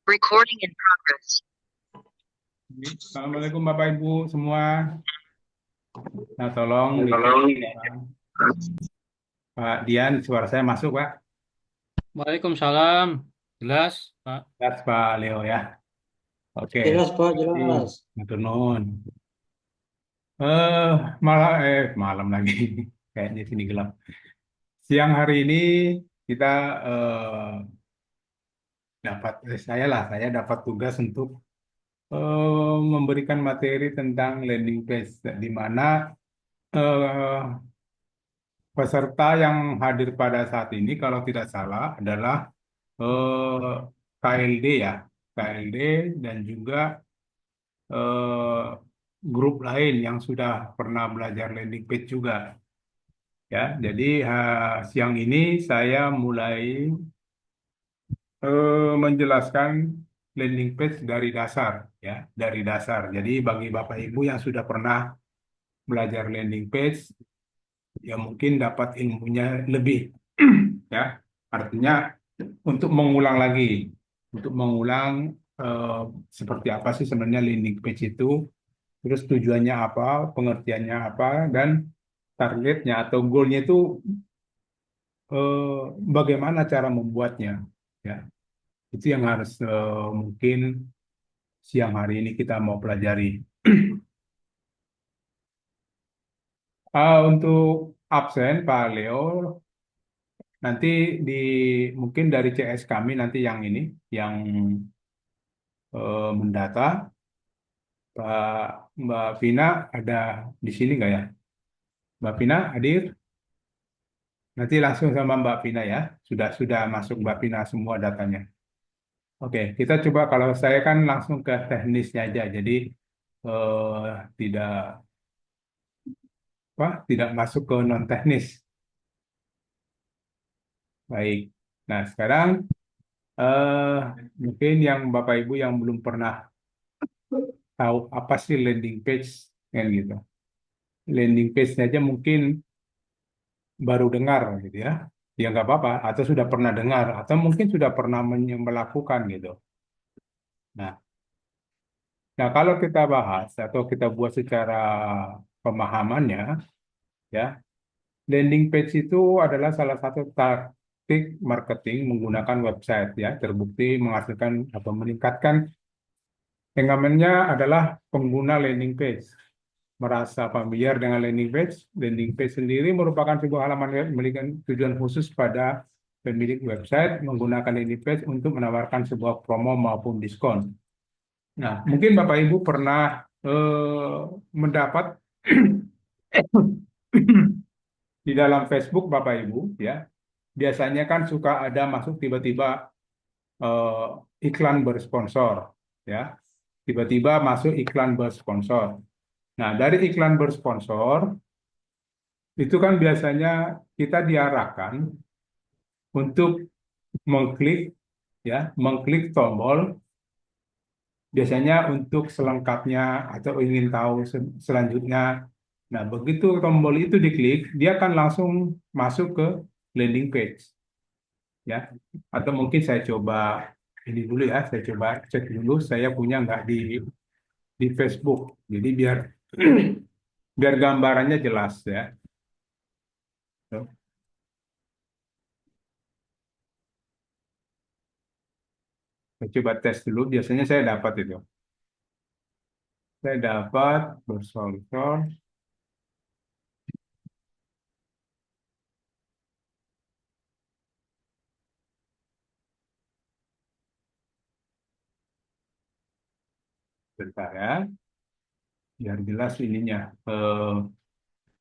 Recording in progress. Assalamualaikum Bapak Ibu semua. Nah, tolong dicek Tolong. Pak Dian, suara saya masuk Pak. Waalaikumsalam. Jelas, Pak. Jelas Pak Leo ya. Oke. Jelas Pak, Jadi, jelas. matur nuwun. Eh, malam lagi. Kayaknya sini gelap. Siang hari ini kita saya dapat tugas untuk memberikan materi tentang landing page, di mana eh, peserta yang hadir pada saat ini, kalau tidak salah, adalah eh, KLD ya, KLD dan juga eh, grup lain yang sudah pernah belajar landing page juga. Ya, jadi siang ini saya mulai menjelaskan landing page dari dasar, ya, dari dasar. Jadi bagi Bapak Ibu yang sudah pernah belajar landing page, ya mungkin dapat ilmunya lebih, ya. Artinya untuk mengulang lagi, untuk mengulang eh, seperti apa sih sebenarnya landing page itu, terus tujuannya apa, pengertiannya apa, dan targetnya atau goalnya itu bagaimana cara membuatnya, ya. Itu yang harus mungkin siang hari ini kita mau pelajari. Untuk absen Pak Leo, nanti di mungkin dari CS kami nanti yang ini, yang mendata. Mbak Vina ada di sini nggak ya? Mbak Vina hadir? Nanti langsung sama Mbak Vina ya. Sudah masuk Mbak Vina semua datanya. Oke, kita coba kalau saya kan langsung ke teknisnya aja. Jadi eh, tidak tidak masuk ke non teknis. Baik. Nah sekarang eh, mungkin yang Bapak Ibu yang belum pernah tahu apa sih landing page kan gitu. Landing page aja mungkin baru dengar gitu ya. Ya nggak apa-apa, atau sudah pernah dengar, atau mungkin sudah pernah melakukan gitu. Nah, nah kalau kita bahas atau kita buat secara pemahamannya, ya, landing page itu adalah salah satu taktik marketing menggunakan website ya, terbukti menghasilkan atau meningkatkan engagementnya adalah pengguna landing page. Merasa familiar dengan landing page. Landing page sendiri merupakan sebuah halaman web memiliki tujuan khusus pada pemilik website menggunakan landing page untuk menawarkan sebuah promo maupun diskon. Nah, mungkin Bapak Ibu pernah mendapat di dalam Facebook Bapak Ibu ya. Biasanya kan suka ada masuk tiba-tiba iklan bersponsor ya. Tiba-tiba masuk iklan bersponsor. Nah, dari iklan bersponsor itu kan biasanya kita diarahkan untuk mengklik ya, mengklik tombol biasanya untuk selengkapnya atau ingin tahu selanjutnya. Nah, begitu tombol itu diklik, dia akan langsung masuk ke landing page ya. Atau mungkin saya coba ini dulu ya, saya coba cek dulu saya punya nggak di Facebook. Jadi biar biar gambarannya jelas ya. Tuh. Saya coba tes dulu, biasanya saya dapat itu. Saya dapat bersponsor. Bentar ya, biar jelas ininya,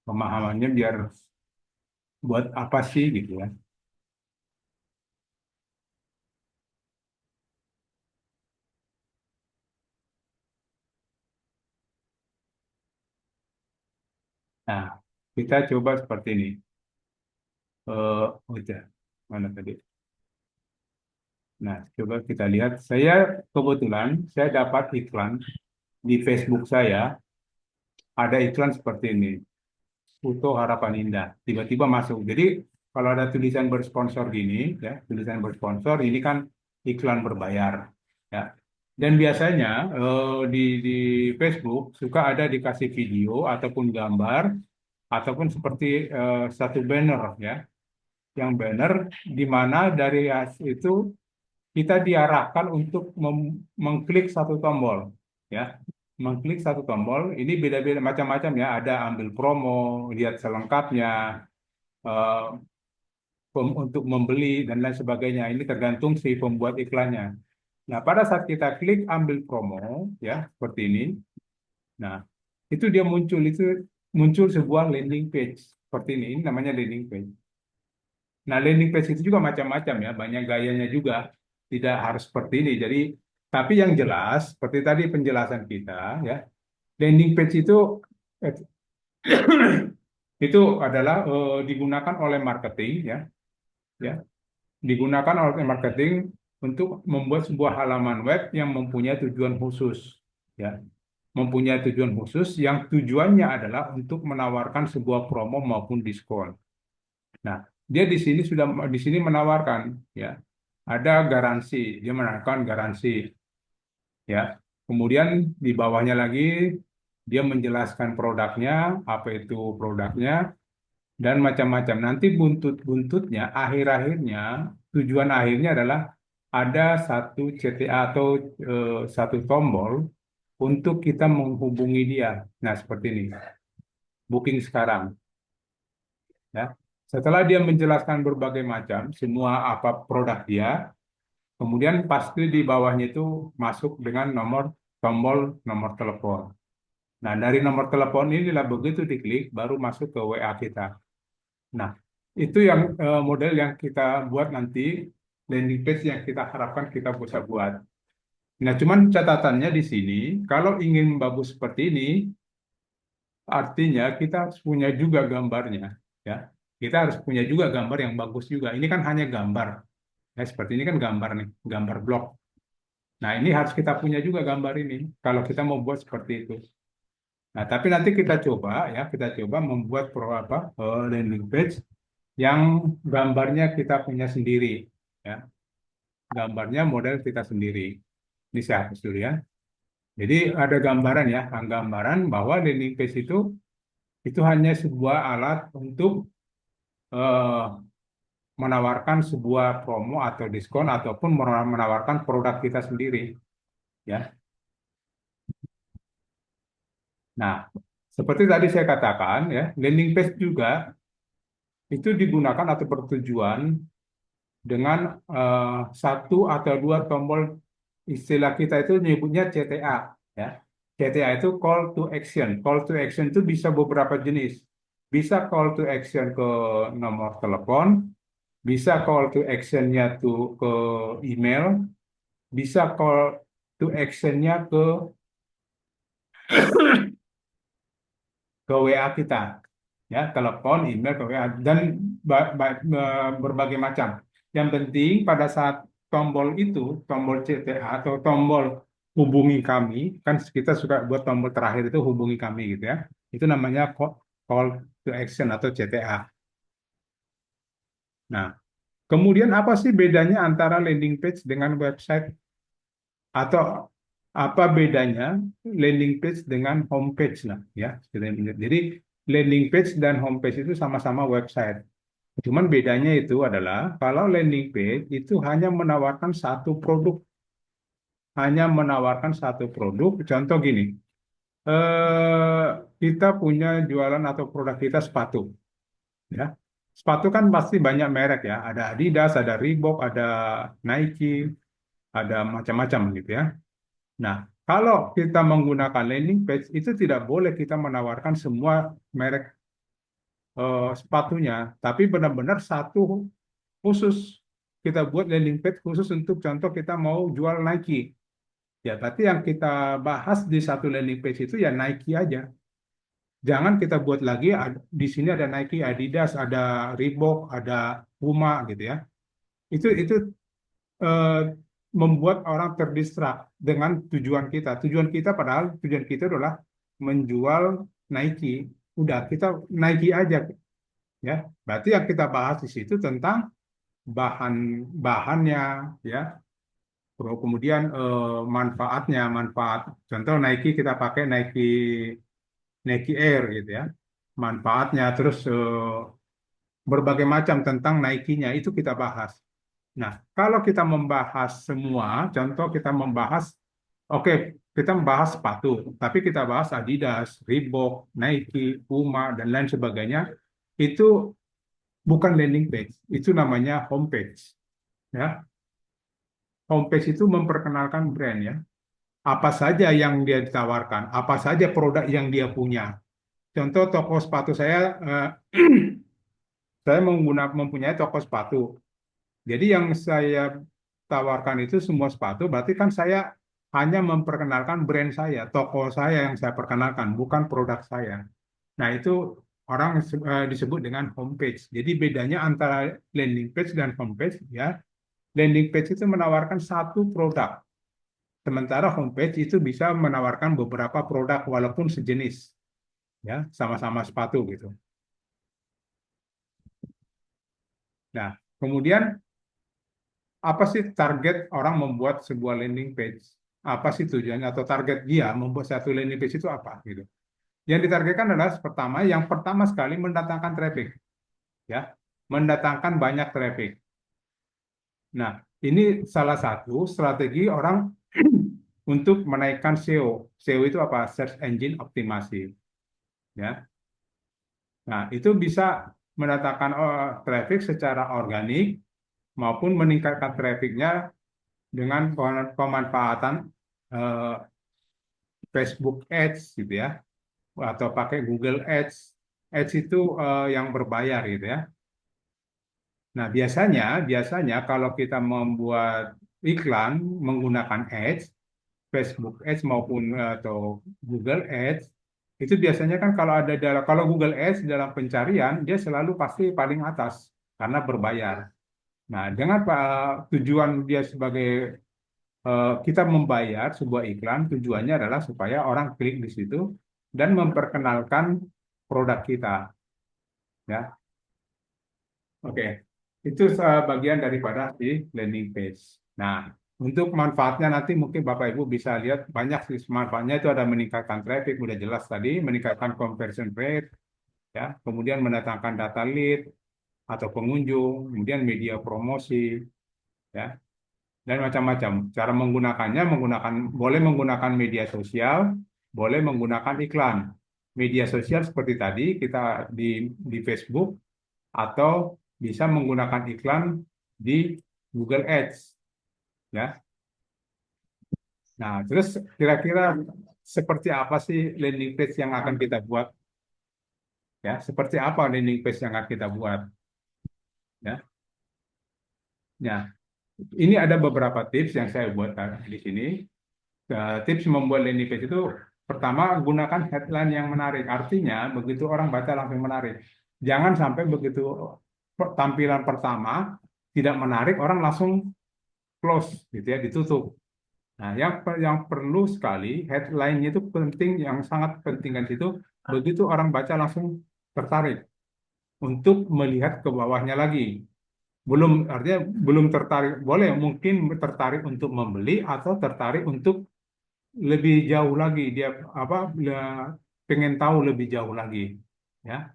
pemahamannya biar buat apa sih gitu ya. Nah, kita coba seperti ini. Udah, mana tadi? Nah, coba kita lihat. Kebetulan saya dapat iklan di Facebook saya. Ada iklan seperti ini. Foto Harapan Indah. Tiba-tiba masuk. Jadi kalau ada tulisan bersponsor gini, ya, tulisan bersponsor ini kan iklan berbayar, ya. Dan biasanya di Facebook suka ada dikasih video ataupun gambar ataupun seperti satu banner ya, yang banner di mana dari itu kita diarahkan untuk mengklik satu tombol ya, mengklik satu tombol. Ini beda-beda macam-macam ya, ada ambil promo, lihat selengkapnya, eh, untuk membeli dan lain sebagainya. Ini tergantung si pembuat iklannya. Nah, pada saat kita klik ambil promo ya seperti ini, nah itu dia muncul sebuah landing page seperti ini namanya landing page. Nah, landing page itu juga macam-macam ya, banyak gayanya juga. Tidak harus seperti ini. Jadi, tapi yang jelas seperti tadi penjelasan kita ya, landing page itu eh, itu adalah digunakan oleh marketing ya, ya, digunakan oleh marketing untuk membuat sebuah halaman web yang mempunyai tujuan khusus ya, mempunyai tujuan khusus yang tujuannya adalah untuk menawarkan sebuah promo maupun diskon. Nah, dia di sini menawarkan ya, ada garansi, dia menawarkan garansi ya. Kemudian di bawahnya lagi dia menjelaskan produknya, apa itu produknya dan macam-macam. Nanti buntut-buntutnya, akhir-akhirnya, tujuan akhirnya adalah ada satu CTA atau satu tombol untuk kita menghubungi dia. Nah, seperti ini. Booking sekarang. Ya. Setelah dia menjelaskan berbagai macam, semua apa produk dia, kemudian pasti di bawahnya itu masuk dengan tombol nomor telepon. Nah, dari nomor telepon inilah begitu diklik, baru masuk ke WA kita. Nah, itu yang model yang kita buat nanti, landing page yang kita harapkan kita bisa buat. Nah, cuman catatannya di sini, kalau ingin bagus seperti ini, artinya kita harus punya juga gambarnya, ya. Kita harus punya juga gambar yang bagus juga. Ini kan hanya gambar, ya seperti ini kan gambar nih, gambar blog. Nah, ini harus kita punya juga gambar ini kalau kita mau buat seperti itu. Nah, tapi nanti kita coba ya, kita coba membuat landing page yang gambarnya kita punya sendiri, ya. Gambarnya model kita sendiri. Ini saya hapus dulu ya. Jadi ada gambaran ya, gambaran bahwa landing page itu hanya sebuah alat untuk eh, menawarkan sebuah promo atau diskon ataupun menawarkan produk kita sendiri, ya. Nah, seperti tadi saya katakan ya, landing page juga itu digunakan atau bertujuan dengan satu atau dua tombol, istilah kita itu menyebutnya CTA ya. CTA itu call to action. Call to action itu bisa beberapa jenis. Bisa call to action ke nomor telepon, bisa call to actionnya tuh ke email, bisa call to actionnya ke WA kita, ya, telepon, email, ke WA, dan berbagai macam. Yang penting pada saat tombol itu, tombol CTA atau tombol hubungi kami, kan kita suka buat tombol terakhir itu hubungi kami gitu ya. Itu namanya call to action atau CTA. Nah, kemudian apa sih bedanya antara landing page dengan website, atau apa bedanya landing page dengan homepage lah ya. Jadi landing page dan homepage itu sama-sama website. Cuman bedanya itu adalah kalau landing page itu hanya menawarkan satu produk. Contoh gini, eh, kita punya jualan atau produk kita sepatu, ya. Sepatu kan pasti banyak merek ya. Ada Adidas, ada Reebok, ada Nike, ada macam-macam gitu ya. Nah, kalau kita menggunakan landing page itu tidak boleh kita menawarkan semua merek sepatunya, tapi benar-benar satu khusus. Kita buat landing page khusus untuk contoh kita mau jual Nike. Ya, berarti yang kita bahas di satu landing page itu ya Nike aja. Jangan kita buat lagi di sini ada Nike, Adidas, ada Reebok, ada Puma gitu ya. Itu eh, membuat orang terdistrak dengan tujuan kita. Tujuan kita adalah menjual Nike. Udah, kita Nike aja ya. Berarti yang kita bahas di situ tentang bahan bahannya ya, Kemudian manfaatnya, manfaat contoh Nike kita pakai Nike Air gitu ya. Manfaatnya terus berbagai macam tentang Nike-nya itu kita bahas. Nah, kalau kita membahas semua, contoh kita membahas, oke, kita membahas sepatu, tapi kita bahas Adidas, Reebok, Nike, Puma, dan lain sebagainya, itu bukan landing page, itu namanya homepage. Ya, homepage itu memperkenalkan brand ya. Apa saja yang dia ditawarkan, apa saja produk yang dia punya. Contoh toko sepatu saya mempunyai toko sepatu. Jadi yang saya tawarkan itu semua sepatu, berarti kan saya hanya memperkenalkan brand saya, toko saya yang saya perkenalkan, bukan produk saya. Nah, itu orang disebut dengan homepage. Jadi bedanya antara landing page dan homepage ya, landing page itu menawarkan satu produk, sementara homepage itu bisa menawarkan beberapa produk walaupun sejenis, ya, sama-sama sepatu gitu. Nah, kemudian apa sih target orang membuat sebuah landing page? Apa sih tujuannya atau target dia membuat satu landing page itu apa gitu? Yang ditargetkan adalah pertama, yang pertama sekali mendatangkan traffic, ya, mendatangkan banyak traffic. Nah, ini salah satu strategi orang untuk menaikkan SEO. SEO itu apa? Search Engine Optimasi, ya. Nah, itu bisa mendatangkan traffic secara organik maupun meningkatkan trafficnya dengan pemanfaatan eh, Facebook Ads gitu ya, atau pakai Google Ads. Ads itu yang berbayar gitu ya. Nah, biasanya kalau kita membuat iklan menggunakan Ads, Facebook Ads maupun atau Google Ads, itu biasanya kan kalau Google Ads dalam pencarian dia selalu pasti paling atas karena berbayar. Nah, dengan tujuan dia sebagai kita membayar sebuah iklan, tujuannya adalah supaya orang klik di situ dan memperkenalkan produk kita, ya. Oke, itu bagian daripada si landing page. Nah, untuk manfaatnya nanti mungkin Bapak Ibu bisa lihat banyak sih manfaatnya itu ada meningkatkan traffic, udah jelas tadi, meningkatkan conversion rate, ya, kemudian mendatangkan data lead atau pengunjung, kemudian media promosi, ya, dan macam-macam. Cara menggunakan boleh menggunakan media sosial, boleh menggunakan iklan. Media sosial seperti tadi kita di Facebook atau bisa menggunakan iklan di Google Ads, ya. Nah, terus kira-kira seperti apa sih landing page yang akan kita buat, ya? Seperti apa landing page yang akan kita buat, ya? Nah, ini ada beberapa tips yang saya buat di sini. Tips membuat landing page itu pertama gunakan headline yang menarik. Artinya begitu orang baca langsung menarik. Jangan sampai begitu tampilan pertama tidak menarik orang langsung close gitu ya, ditutup. Nah, yang perlu sekali headline-nya itu penting, yang sangat penting kan itu begitu orang baca langsung tertarik untuk melihat ke bawahnya lagi. Belum artinya belum tertarik, boleh mungkin tertarik untuk membeli atau tertarik untuk lebih jauh lagi dia apa pengen tahu lebih jauh lagi, ya.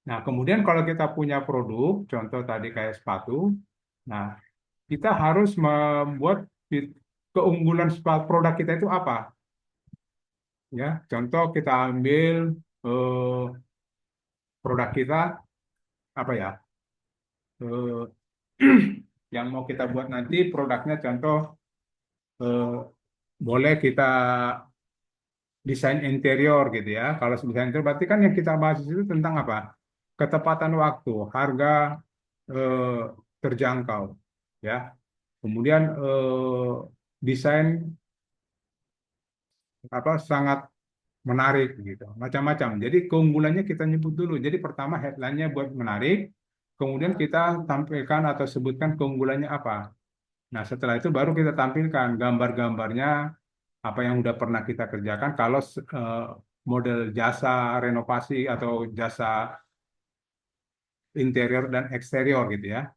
Nah, kemudian kalau kita punya produk contoh tadi kayak sepatu, nah kita harus membuat keunggulan produk kita itu apa, ya. Contoh kita ambil eh, produk kita apa ya, eh, yang mau kita buat nanti produknya contoh eh, boleh kita desain interior gitu ya. Kalau desain interior berarti kan yang kita bahas itu tentang apa? Ketepatan waktu, harga eh, terjangkau, ya. Kemudian desain apa sangat menarik gitu, macam-macam. Jadi keunggulannya kita nyebut dulu. Jadi pertama headline-nya buat menarik, kemudian kita tampilkan atau sebutkan keunggulannya apa. Nah, setelah itu baru kita tampilkan gambar-gambarnya apa yang udah pernah kita kerjakan kalau eh, model jasa renovasi atau jasa interior dan eksterior gitu ya.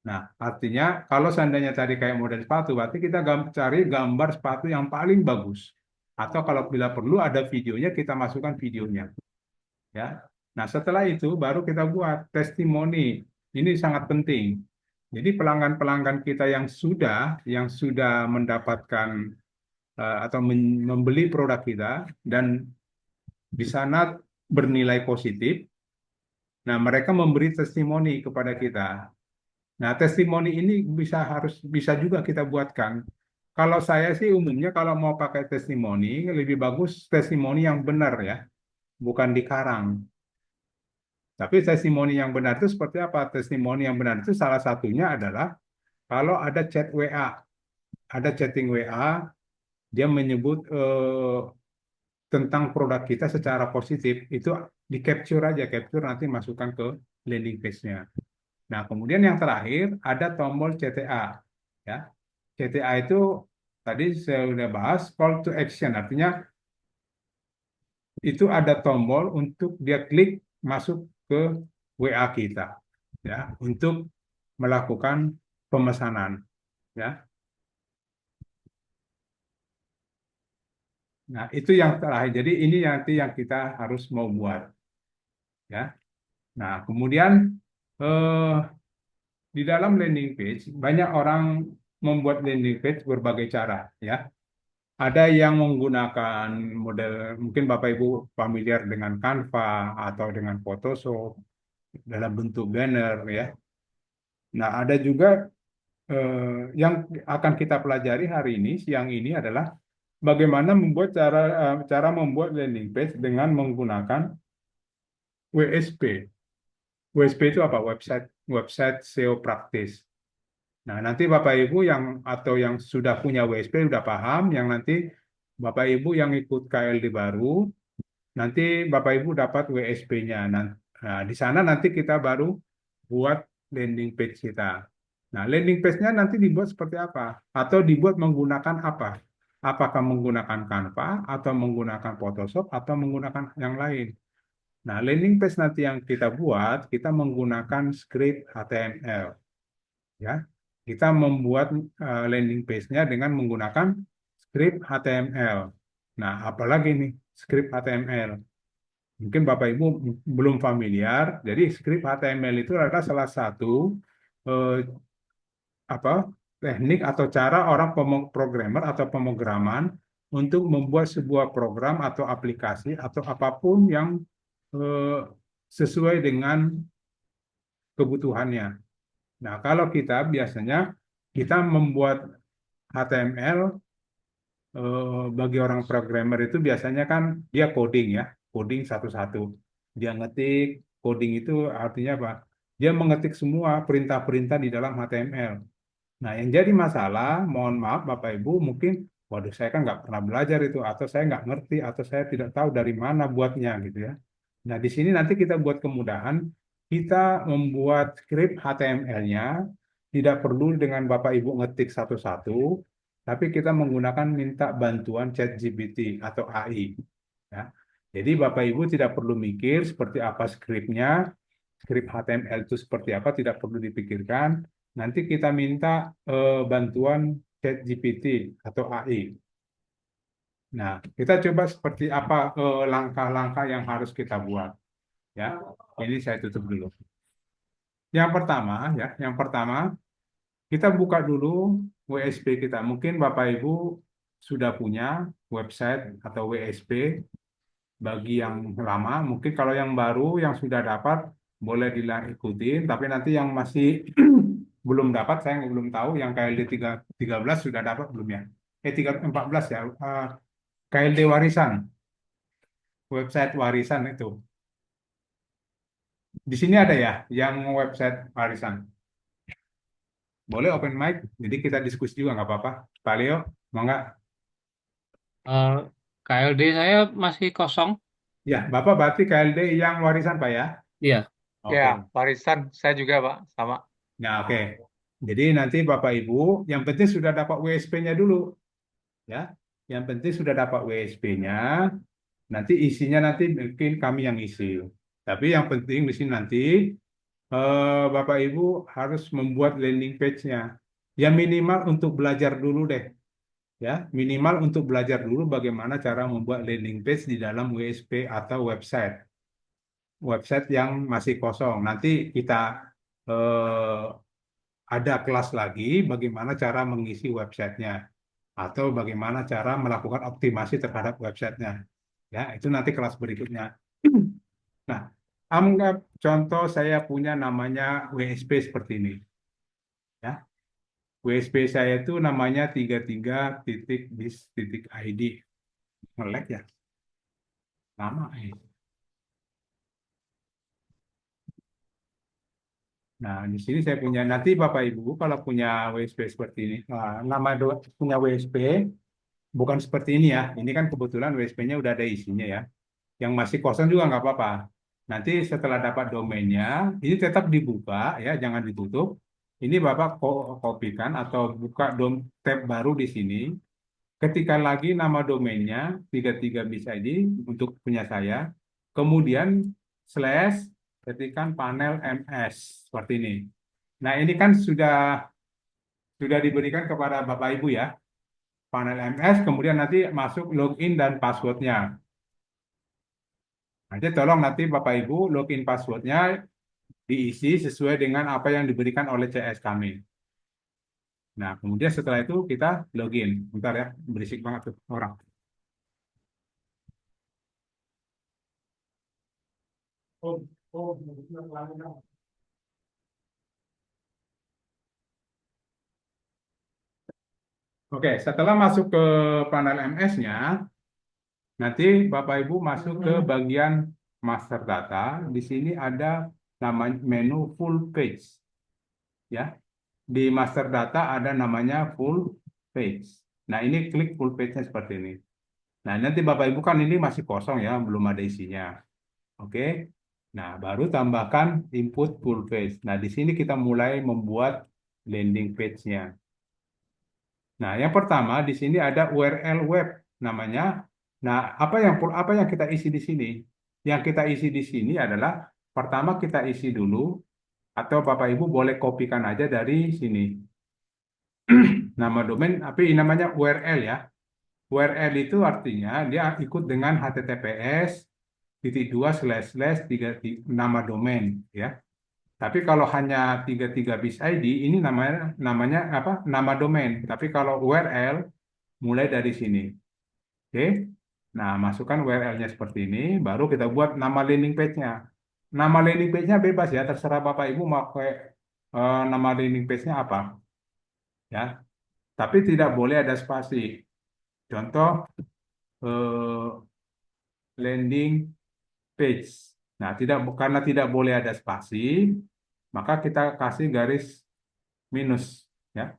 Nah, artinya kalau seandainya tadi kayak model sepatu, berarti kita cari gambar sepatu yang paling bagus. Atau kalau bila perlu ada videonya, kita masukkan videonya. Ya. Nah, setelah itu baru kita buat testimoni. Ini sangat penting. Jadi pelanggan-pelanggan kita yang sudah mendapatkan atau membeli produk kita dan di sana bernilai positif. Nah, mereka memberi testimoni kepada kita. Nah, testimoni ini bisa juga kita buatkan. Kalau saya sih umumnya kalau mau pakai testimoni, lebih bagus testimoni yang benar ya, bukan dikarang. Tapi testimoni yang benar itu seperti apa? Testimoni yang benar itu salah satunya adalah kalau ada chat WA, ada chatting WA, dia menyebut tentang produk kita secara positif, itu di capture aja, capture nanti masukkan ke landing page-nya. Nah, kemudian yang terakhir ada tombol CTA. Ya, CTA itu tadi saya sudah bahas call to action, artinya itu ada tombol untuk dia klik masuk ke WA kita, ya, untuk melakukan pemesanan. Ya, nah itu yang terakhir. Jadi ini nanti yang kita harus mau buat. Ya, nah kemudian eh, di dalam landing page banyak orang membuat landing page berbagai cara. Ya, ada yang menggunakan model, mungkin Bapak Ibu familiar dengan Canva atau dengan Photoshop dalam bentuk banner ya. Nah, ada juga yang akan kita pelajari hari ini, siang ini adalah bagaimana membuat cara membuat landing page dengan menggunakan WSP. WSP itu apa? Website SEO Practice. Nah, nanti Bapak Ibu yang sudah punya WSP sudah paham, yang nanti Bapak Ibu yang ikut KLD baru, nanti Bapak Ibu dapat WSP-nya. Nah, di sana nanti kita baru buat landing page kita. Nah, landing page-nya nanti dibuat seperti apa? Atau dibuat menggunakan apa? Apakah menggunakan Canva, atau menggunakan Photoshop, atau menggunakan yang lain? Nah, landing page nanti yang kita buat, kita menggunakan script HTML. Ya, kita membuat landing page-nya dengan menggunakan script HTML. Nah, apalagi nih script HTML? Mungkin Bapak Ibu belum familiar. Jadi script HTML itu adalah salah satu eh, apa teknik atau cara orang programmer atau pemrograman untuk membuat sebuah program atau aplikasi atau apapun yang eh, sesuai dengan kebutuhannya. Nah, kalau kita biasanya kita membuat HTML bagi orang programmer itu biasanya kan dia coding ya, coding satu-satu. Dia ngetik, coding itu artinya apa? Dia mengetik semua perintah-perintah di dalam HTML. Nah, yang jadi masalah, mohon maaf Bapak Ibu, mungkin, waduh saya kan nggak pernah belajar itu, atau saya nggak ngerti, atau saya tidak tahu dari mana buatnya gitu ya. Nah, di sini nanti kita buat kemudahan, kita membuat script HTML-nya, tidak perlu dengan Bapak Ibu ngetik satu-satu, tapi kita menggunakan minta bantuan ChatGPT atau AI. Ya. Jadi Bapak Ibu tidak perlu mikir seperti apa skripnya, skrip HTML itu seperti apa, tidak perlu dipikirkan. Nanti kita minta bantuan ChatGPT atau AI. Nah, kita coba seperti apa langkah-langkah yang harus kita buat. Ya, ini saya tutup dulu. Yang pertama kita buka dulu WSP kita. Mungkin Bapak Ibu sudah punya website atau WSP bagi yang lama. Mungkin kalau yang baru yang sudah dapat boleh diikutin, tapi nanti yang masih belum dapat, saya belum tahu yang KLD 13 sudah dapat belum ya? 14 ya. KLD warisan, website warisan itu. Di sini ada ya yang website warisan. Boleh open mic, jadi kita diskusi juga nggak apa-apa. Pak Leo, mau nggak? Eh, KLD saya masih kosong. Ya, Bapak berarti KLD yang warisan Pak ya? Iya. Ya, Oke. warisan saya juga, Pak, sama. Ya, oke. Jadi nanti Bapak Ibu, yang penting sudah dapat WSP-nya dulu, ya. Yang penting sudah dapat WSP-nya, nanti isinya nanti mungkin kami yang isi. Tapi yang penting di sini nanti Bapak Ibu harus membuat landing page-nya. Ya minimal untuk belajar dulu deh, ya minimal untuk belajar dulu bagaimana cara membuat landing page di dalam WSP atau website yang masih kosong. Nanti kita eh, ada kelas lagi bagaimana cara mengisi websitenya atau bagaimana cara melakukan optimasi terhadap websitenya. Ya, itu nanti kelas berikutnya. Nah, anggap contoh saya punya namanya WSP seperti ini. Ya, WSP saya itu namanya 33.bis.id. Ngelek ya, lama. Nah, di sini saya punya, nanti Bapak Ibu kalau punya WSP seperti ini, punya WSP, bukan seperti ini ya. Ini kan kebetulan WSP-nya udah ada isinya ya. Yang masih kosong juga nggak apa-apa. Nanti setelah dapat domainnya, ini tetap dibuka ya, jangan ditutup. Ini Bapak kopikan atau buka tab baru di sini. Ketikkan lagi nama domainnya 33 bis ID untuk punya saya. Kemudian slash ketikkan panel MS seperti ini. Nah, ini kan sudah diberikan kepada Bapak Ibu ya, panel MS, kemudian nanti masuk login dan passwordnya. Nanti tolong nanti Bapak Ibu login passwordnya diisi sesuai dengan apa yang diberikan oleh CS kami. Nah, kemudian setelah itu kita login. Bentar ya, berisik banget tuh orang. Oh, oh, Oke, setelah masuk ke panel MS-nya, nanti Bapak Ibu masuk ke bagian master data. Di sini ada nama menu full page. Ya, di master data ada namanya full page. Nah, ini klik full page-nya seperti ini. Nah, nanti Bapak Ibu kan ini masih kosong ya, belum ada isinya. Oke. Nah, baru tambahkan input full page. Nah, di sini kita mulai membuat landing page-nya. Nah, yang pertama di sini ada URL web namanya. Nah, apa yang kita isi di sini? Yang kita isi di sini adalah pertama kita isi dulu atau Bapak Ibu boleh kopikan aja dari sini. Nama domain, tapi namanya URL ya. URL itu artinya dia ikut dengan HTTPS titik dua slash slash tiga nama domain ya. Tapi kalau hanya 33 bis ID ini namanya apa? Nama domain. Tapi kalau URL mulai dari sini. Oke. Nah, masukkan URL-nya seperti ini, baru kita buat nama landing page-nya. Nama landing page-nya bebas ya, terserah Bapak Ibu mau pakai nama landing page-nya apa ya. Tapi tidak boleh ada spasi. Contoh landing page. Nah, karena tidak boleh ada spasi, maka kita kasih garis minus ya,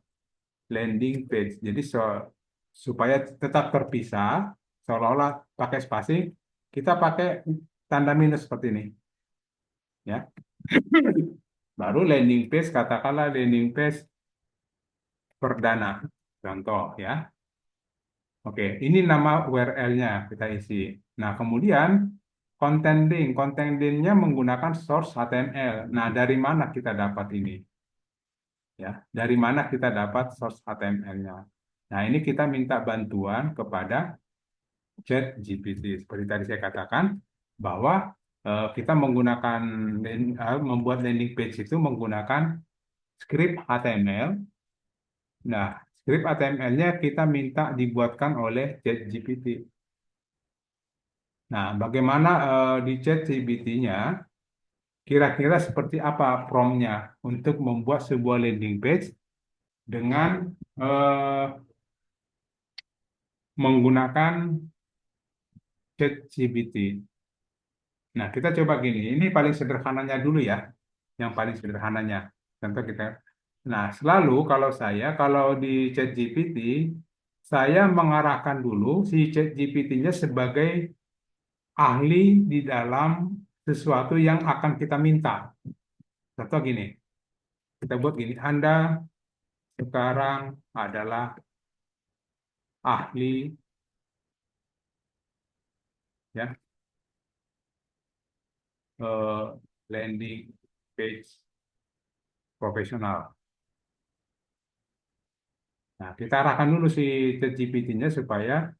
landing page. Jadi supaya tetap terpisah, seolah-olah pakai spasi, kita pakai tanda minus seperti ini ya. Baru landing page, katakanlah landing page perdana. Contoh ya. Oke, ini nama URL-nya kita isi. Nah, kemudian content link-nya menggunakan source HTML. Nah, dari mana kita dapat ini? Ya, dari mana kita dapat source HTML-nya? Nah, ini kita minta bantuan kepada ChatGPT. Seperti tadi saya katakan bahwa kita membuat landing page itu menggunakan script HTML. Nah, script HTML-nya kita minta dibuatkan oleh ChatGPT. Nah, bagaimana di ChatGPT-nya, kira-kira seperti apa prompt-nya untuk membuat sebuah landing page dengan eh, menggunakan ChatGPT. Nah, kita coba gini, ini paling sederhananya dulu ya, yang paling sederhananya. Contoh kita, nah selalu kalau di ChatGPT, saya mengarahkan dulu si ChatGPT-nya sebagai ahli di dalam sesuatu yang akan kita minta. Contoh gini, kita buat gini, Anda sekarang adalah ahli ya landing page profesional. Nah, kita arahkan dulu si ChatGPT-nya supaya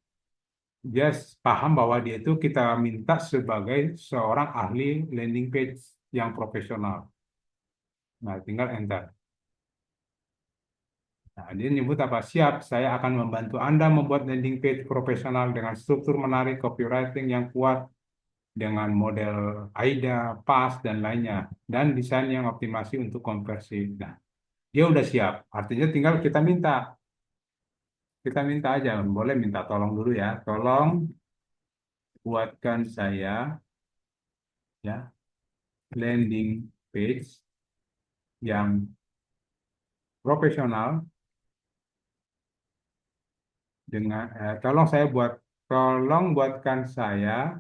dia paham bahwa dia itu kita minta sebagai seorang ahli landing page yang profesional. Nah, tinggal enter. Nah, dia nyebut apa? Siap, saya akan membantu Anda membuat landing page profesional dengan struktur menarik, copywriting yang kuat, dengan model AIDA, PAS, dan lainnya, dan desain yang optimasi untuk konversi. Nah, dia udah siap. Artinya tinggal kita minta aja, boleh minta tolong dulu ya. Tolong buatkan saya ya landing page yang profesional dengan tolong buatkan saya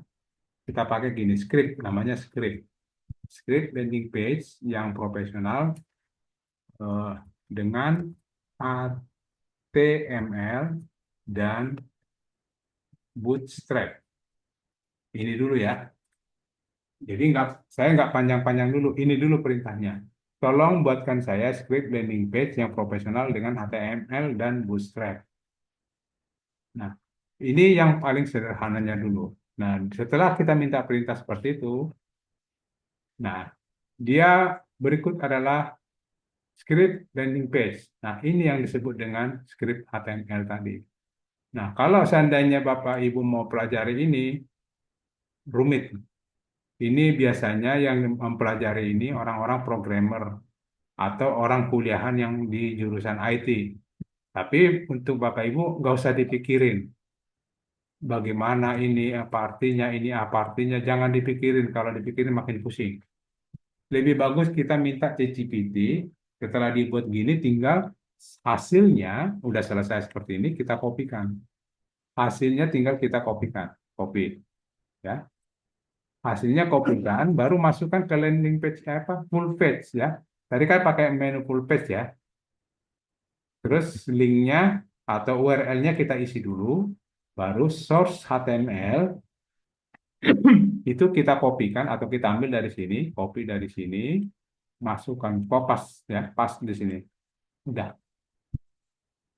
kita pakai gini script namanya script landing page yang profesional eh, dengan HTML dan Bootstrap. Ini dulu ya. Jadi saya nggak panjang-panjang dulu. Ini dulu perintahnya. Tolong buatkan saya script landing page yang profesional dengan HTML dan Bootstrap. Nah, ini yang paling sederhananya dulu. Nah, setelah kita minta perintah seperti itu, nah, dia berikut adalah script landing page. Nah, ini yang disebut dengan script HTML tadi. Nah, kalau seandainya Bapak Ibu mau pelajari ini, rumit. Ini biasanya yang mempelajari ini orang-orang programmer atau orang kuliahan yang di jurusan IT. Tapi untuk Bapak Ibu nggak usah dipikirin bagaimana ini apa artinya, jangan dipikirin. Kalau dipikirin makin pusing. Lebih bagus kita minta ChatGPT, setelah dibuat gini tinggal hasilnya udah selesai seperti ini kita kopikan. Hasilnya tinggal kita kopikan, copy ya. Hasilnya kopikan, baru masukkan ke landing page apa? Full page ya. Tadi kan pakai menu full page ya. Terus linknya atau URL-nya kita isi dulu, baru source HTML itu kita kopikan atau kita ambil dari sini, copy dari sini, masukkan pas ya, pas di sini. Udah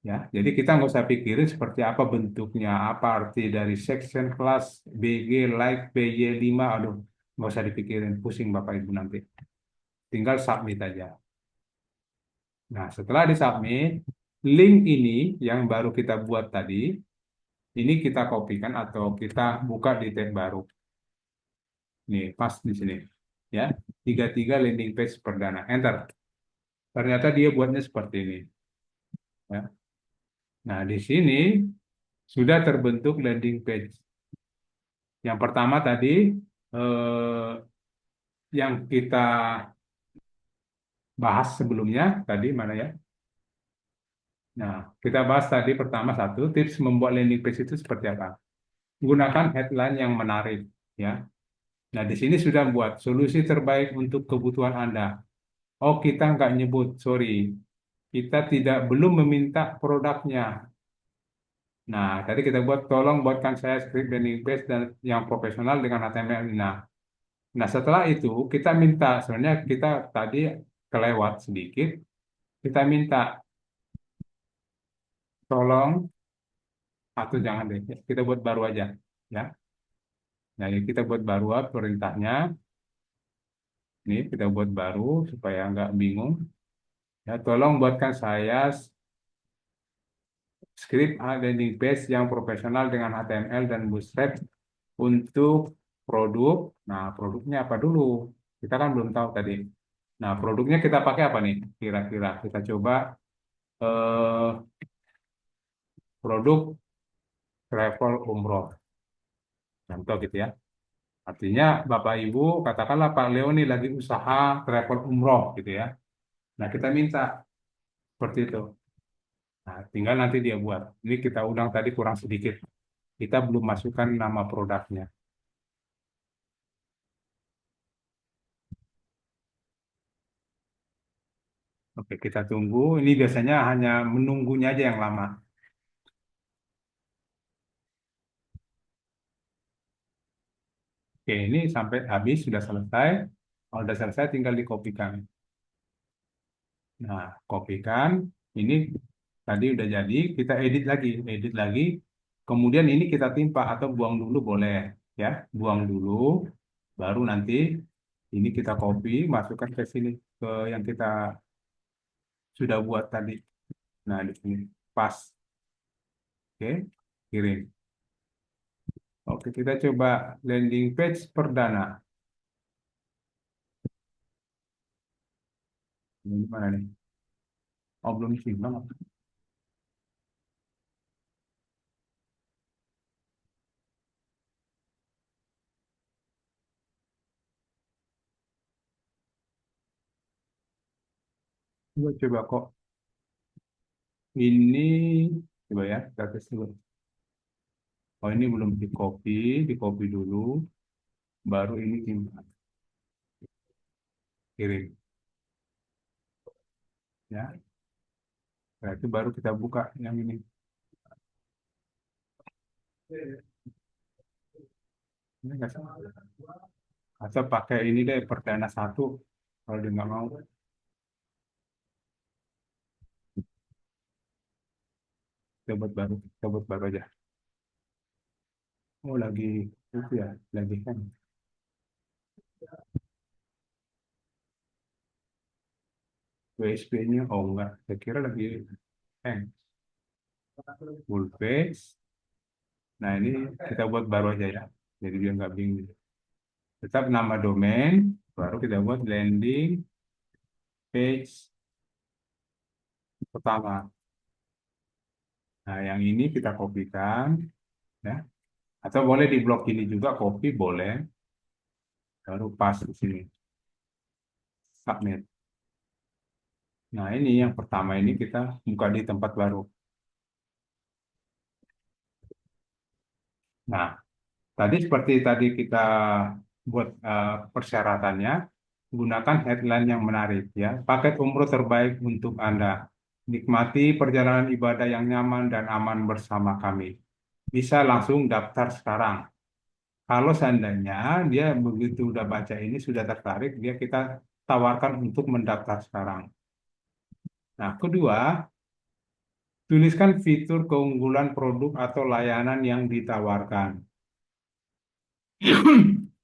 ya. Jadi kita nggak usah pikirin seperti apa bentuknya, apa arti dari section class BG like PY5, aduh nggak usah dipikirin, pusing Bapak Ibu nanti. Tinggal submit aja. Nah, setelah disubmit, link ini yang baru kita buat tadi, ini kita kopikan atau kita buka di tab baru. Nih, pas di sini. Ya, 33 landing page perdana. Enter. Ternyata dia buatnya seperti ini. Ya. Nah, di sini sudah terbentuk landing page. Yang pertama tadi, yang kita bahas sebelumnya, tadi mana ya? Nah, kita bahas tadi pertama satu, tips membuat landing page itu seperti apa? Gunakan headline yang menarik. Ya. Nah, di sini sudah buat solusi terbaik untuk kebutuhan Anda. Oh, kita nggak nyebut, sorry. Kita belum meminta produknya. Nah, tadi kita buat, tolong buatkan saya script landing page dan yang profesional dengan HTML. Nah, setelah itu kita minta, sebenarnya kita tadi kelewat sedikit, kita minta tolong, atau jangan deh, kita buat baru aja. Ya, nah ini kita buat baru perintahnya. Ini kita buat baru supaya nggak bingung. Ya, tolong buatkan saya script landing page yang profesional dengan HTML dan Bootstrap untuk produk. Nah, produknya apa dulu? Kita kan belum tahu tadi. Nah, produknya kita pakai apa nih? Kira-kira kita coba eh, produk travel umroh. Contoh gitu ya. Artinya Bapak Ibu, katakanlah Pak Leo nih lagi usaha travel umroh gitu ya. Nah, kita minta seperti itu. Nah, tinggal nanti dia buat. Ini kita ulang tadi kurang sedikit. Kita belum masukkan nama produknya. Oke, kita tunggu. Ini biasanya hanya menunggunya aja yang lama. Oke, ini sampai habis, sudah selesai. Kalau udah selesai tinggal dikopikan. Nah, kopikan. Ini tadi udah jadi, kita edit lagi. Kemudian ini kita timpa atau buang dulu boleh, ya. Buang dulu, baru nanti ini kita copy, masukkan ke sini ke yang kita sudah buat tadi. Nah, di sini pas, oke, kirim. Oke, kita coba landing page perdana. Ini mana nih? Oh, belum simbang. Coba kok. Ini, coba ya, kita tes dulu. Oh, ini belum di copy dulu, baru ini kirim. Ya, nah, itu baru kita buka yang ini. Ini nggak salah. Atau pakai ini deh, perdana satu, kalau dia nggak mau. Kita buat baru aja. Oh, lagi itu ya, lagi kan. WSP-nya, oh enggak, saya kira lagi hang. Full page. Nah, ini kita buat baru aja ya. Jadi dia nggak bingung. Tetap nama domain, baru kita buat landing page pertama. Nah, yang ini kita kopikan, ya. Atau boleh di blok ini juga copy, boleh. Baru pas di sini, submit. Nah, ini yang pertama ini kita buka di tempat baru. Nah, tadi seperti tadi kita buat persyaratannya, gunakan headline yang menarik ya. Paket umroh terbaik untuk Anda. Nikmati perjalanan ibadah yang nyaman dan aman bersama kami. Bisa langsung daftar sekarang. Kalau seandainya dia begitu udah baca ini sudah tertarik, dia kita tawarkan untuk mendaftar sekarang. Nah, kedua, tuliskan fitur keunggulan produk atau layanan yang ditawarkan.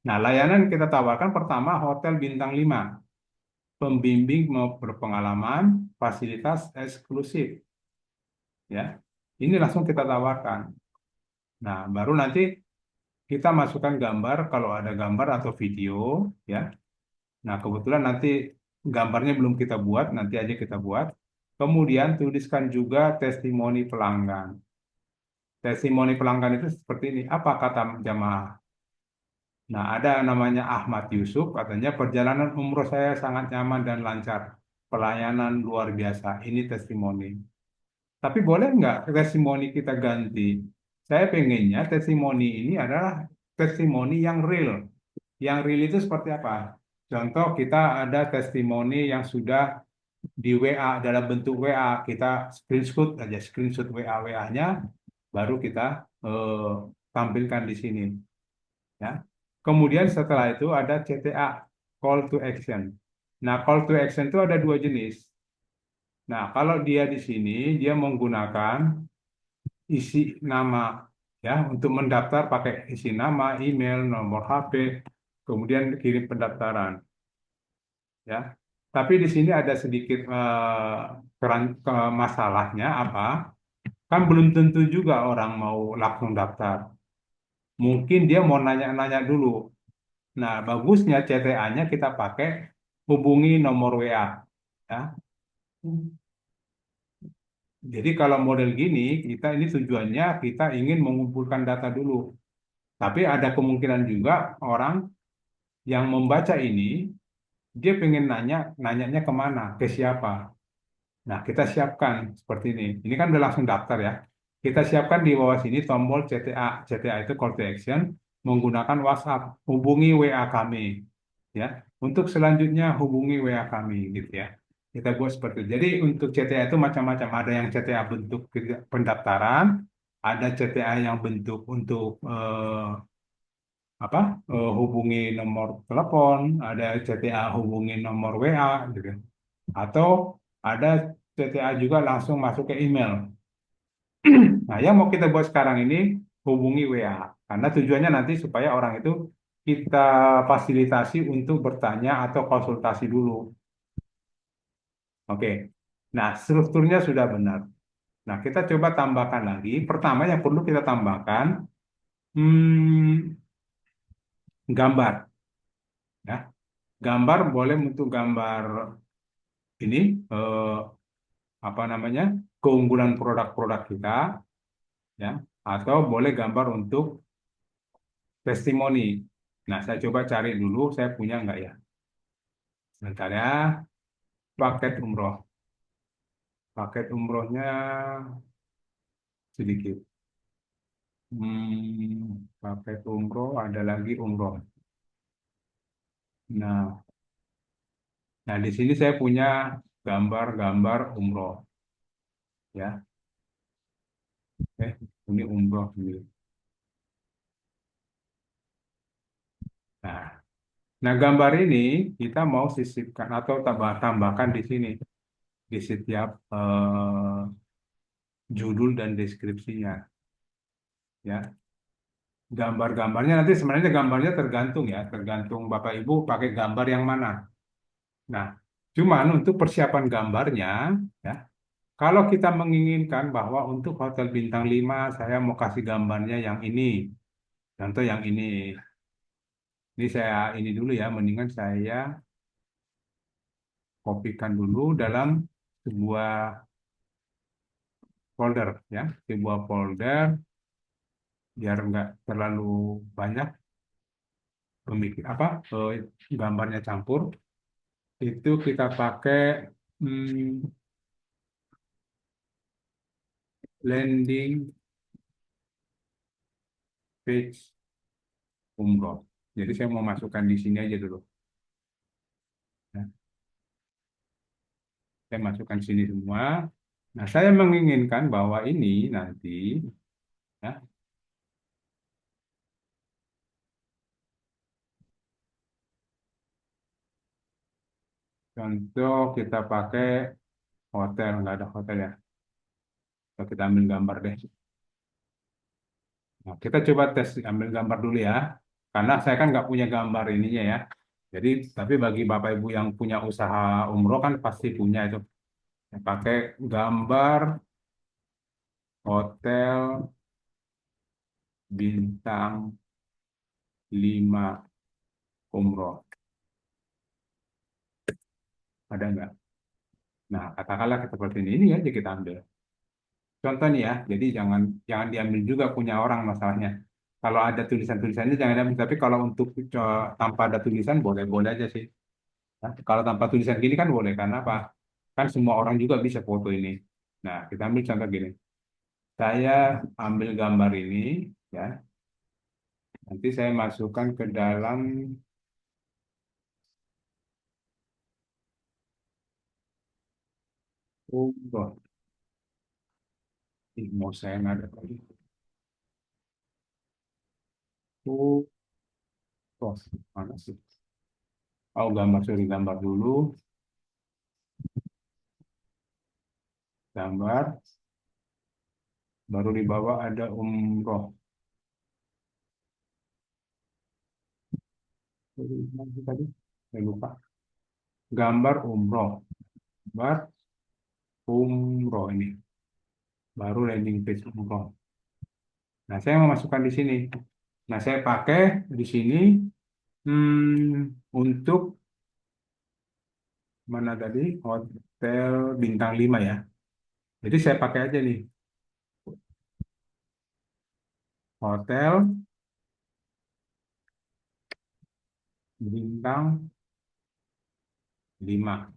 Nah, layanan yang kita tawarkan pertama hotel bintang 5, pembimbing mau berpengalaman, fasilitas eksklusif. Ya, ini langsung kita tawarkan. Nah, baru nanti kita masukkan gambar kalau ada gambar atau video, ya. Nah, kebetulan nanti gambarnya belum kita buat, nanti aja kita buat. Kemudian tuliskan juga testimoni pelanggan. Testimoni pelanggan itu seperti ini. Apa kata jamaah? Nah, ada namanya Ahmad Yusuf, katanya perjalanan umroh saya sangat nyaman dan lancar. Pelayanan luar biasa. Ini testimoni. Tapi boleh nggak testimoni kita ganti? Saya pengennya testimoni ini adalah testimoni yang real. Yang real itu seperti apa? Contoh kita ada testimoni yang sudah di WA dalam bentuk WA, kita screenshot aja, screenshot WA-WA-nya, baru kita eh, tampilkan di sini. Ya. Kemudian setelah itu ada CTA, call to action. Nah, call to action itu ada dua jenis. Nah, kalau dia di sini, dia menggunakan isi nama, ya, untuk mendaftar pakai isi nama, email, nomor HP, kemudian kirim pendaftaran, ya. Tapi di sini ada sedikit masalahnya apa? Kan belum tentu juga orang mau langsung daftar. Mungkin dia mau nanya-nanya dulu. Nah, bagusnya CTA-nya kita pakai hubungi nomor WA. Ya. Jadi kalau model gini, kita ini tujuannya kita ingin mengumpulkan data dulu. Tapi ada kemungkinan juga orang yang membaca ini, dia pengen nanyanya kemana, ke siapa. Nah, kita siapkan seperti ini. Ini kan udah langsung daftar ya. Kita siapkan di bawah sini tombol CTA. CTA itu call to action menggunakan WhatsApp. Hubungi WA kami. Ya, untuk selanjutnya hubungi WA kami gitu ya. Kita buat seperti itu. Jadi untuk CTA itu macam-macam. Ada yang CTA bentuk pendaftaran, ada CTA yang bentuk untuk apa hubungi nomor telepon, ada CTA hubungi nomor WA gitu. Atau ada CTA juga langsung masuk ke email. Nah, yang mau kita buat sekarang ini hubungi WA. Karena tujuannya nanti supaya orang itu kita fasilitasi untuk bertanya atau konsultasi dulu. Oke. Nah, strukturnya sudah benar. Nah, kita coba tambahkan lagi. Pertama yang perlu kita tambahkan gambar. Ya, gambar boleh untuk gambar ini apa namanya keunggulan produk-produk kita, ya, atau boleh gambar untuk testimoni. Nah, saya coba cari dulu, saya punya nggak ya? Sebentar ya, paket umroh. Paket umrohnya sedikit. Paket umroh ada lagi umroh. Nah, nah di sini saya punya gambar-gambar umroh, ya. Ini umroh ini. Nah, nah gambar ini kita mau sisipkan atau tambahkan di sini di setiap judul dan deskripsinya, ya. Gambar-gambarnya nanti sebenarnya gambarnya tergantung ya, tergantung Bapak Ibu pakai gambar yang mana. Nah, cuman untuk persiapan gambarnya, ya, kalau kita menginginkan bahwa untuk hotel bintang 5 saya mau kasih gambarnya yang ini, contoh yang ini. Ini saya ini dulu ya, mendingan saya kopikan dulu dalam sebuah folder ya, sebuah folder biar nggak terlalu banyak gambarnya campur. Itu kita pakai hmm, landing page umroh. Jadi saya mau masukkan di sini aja dulu. Ya. Saya masukkan sini semua. Nah, saya menginginkan bahwa ini nanti, ya, contoh kita pakai hotel, nggak ada hotel ya. Kalau kita ambil gambar deh. Nah, kita coba tes ambil gambar dulu ya. Karena saya kan nggak punya gambar ininya ya. Jadi, tapi bagi Bapak Ibu yang punya usaha umroh kan pasti punya itu. Pakai gambar hotel bintang 5 umroh. Ada nggak? Nah, katakanlah seperti ini aja kita ambil. Contoh nih ya, jadi jangan jangan diambil juga punya orang masalahnya. Kalau ada tulisan-tulisannya jangan diambil, tapi kalau untuk tanpa ada tulisan boleh-boleh aja sih. Nah, kalau tanpa tulisan gini kan boleh, karena apa? Kan semua orang juga bisa foto ini. Nah, kita ambil contoh gini. Saya ambil gambar ini, ya. Nanti saya masukkan ke dalam oh, mau saya nggak ada lagi. Oh, mana sih? Oh, gambar, sorry, gambar dulu. Gambar, baru di bawah ada umroh. Mana tadi? Saya lupa. Gambar umroh. Gambar umroh ini. Baru landing page umroh. Nah, saya mau masukkan di sini. Nah, saya pakai di sini untuk mana tadi? Hotel bintang 5 ya. Jadi saya pakai aja nih. Hotel bintang 5.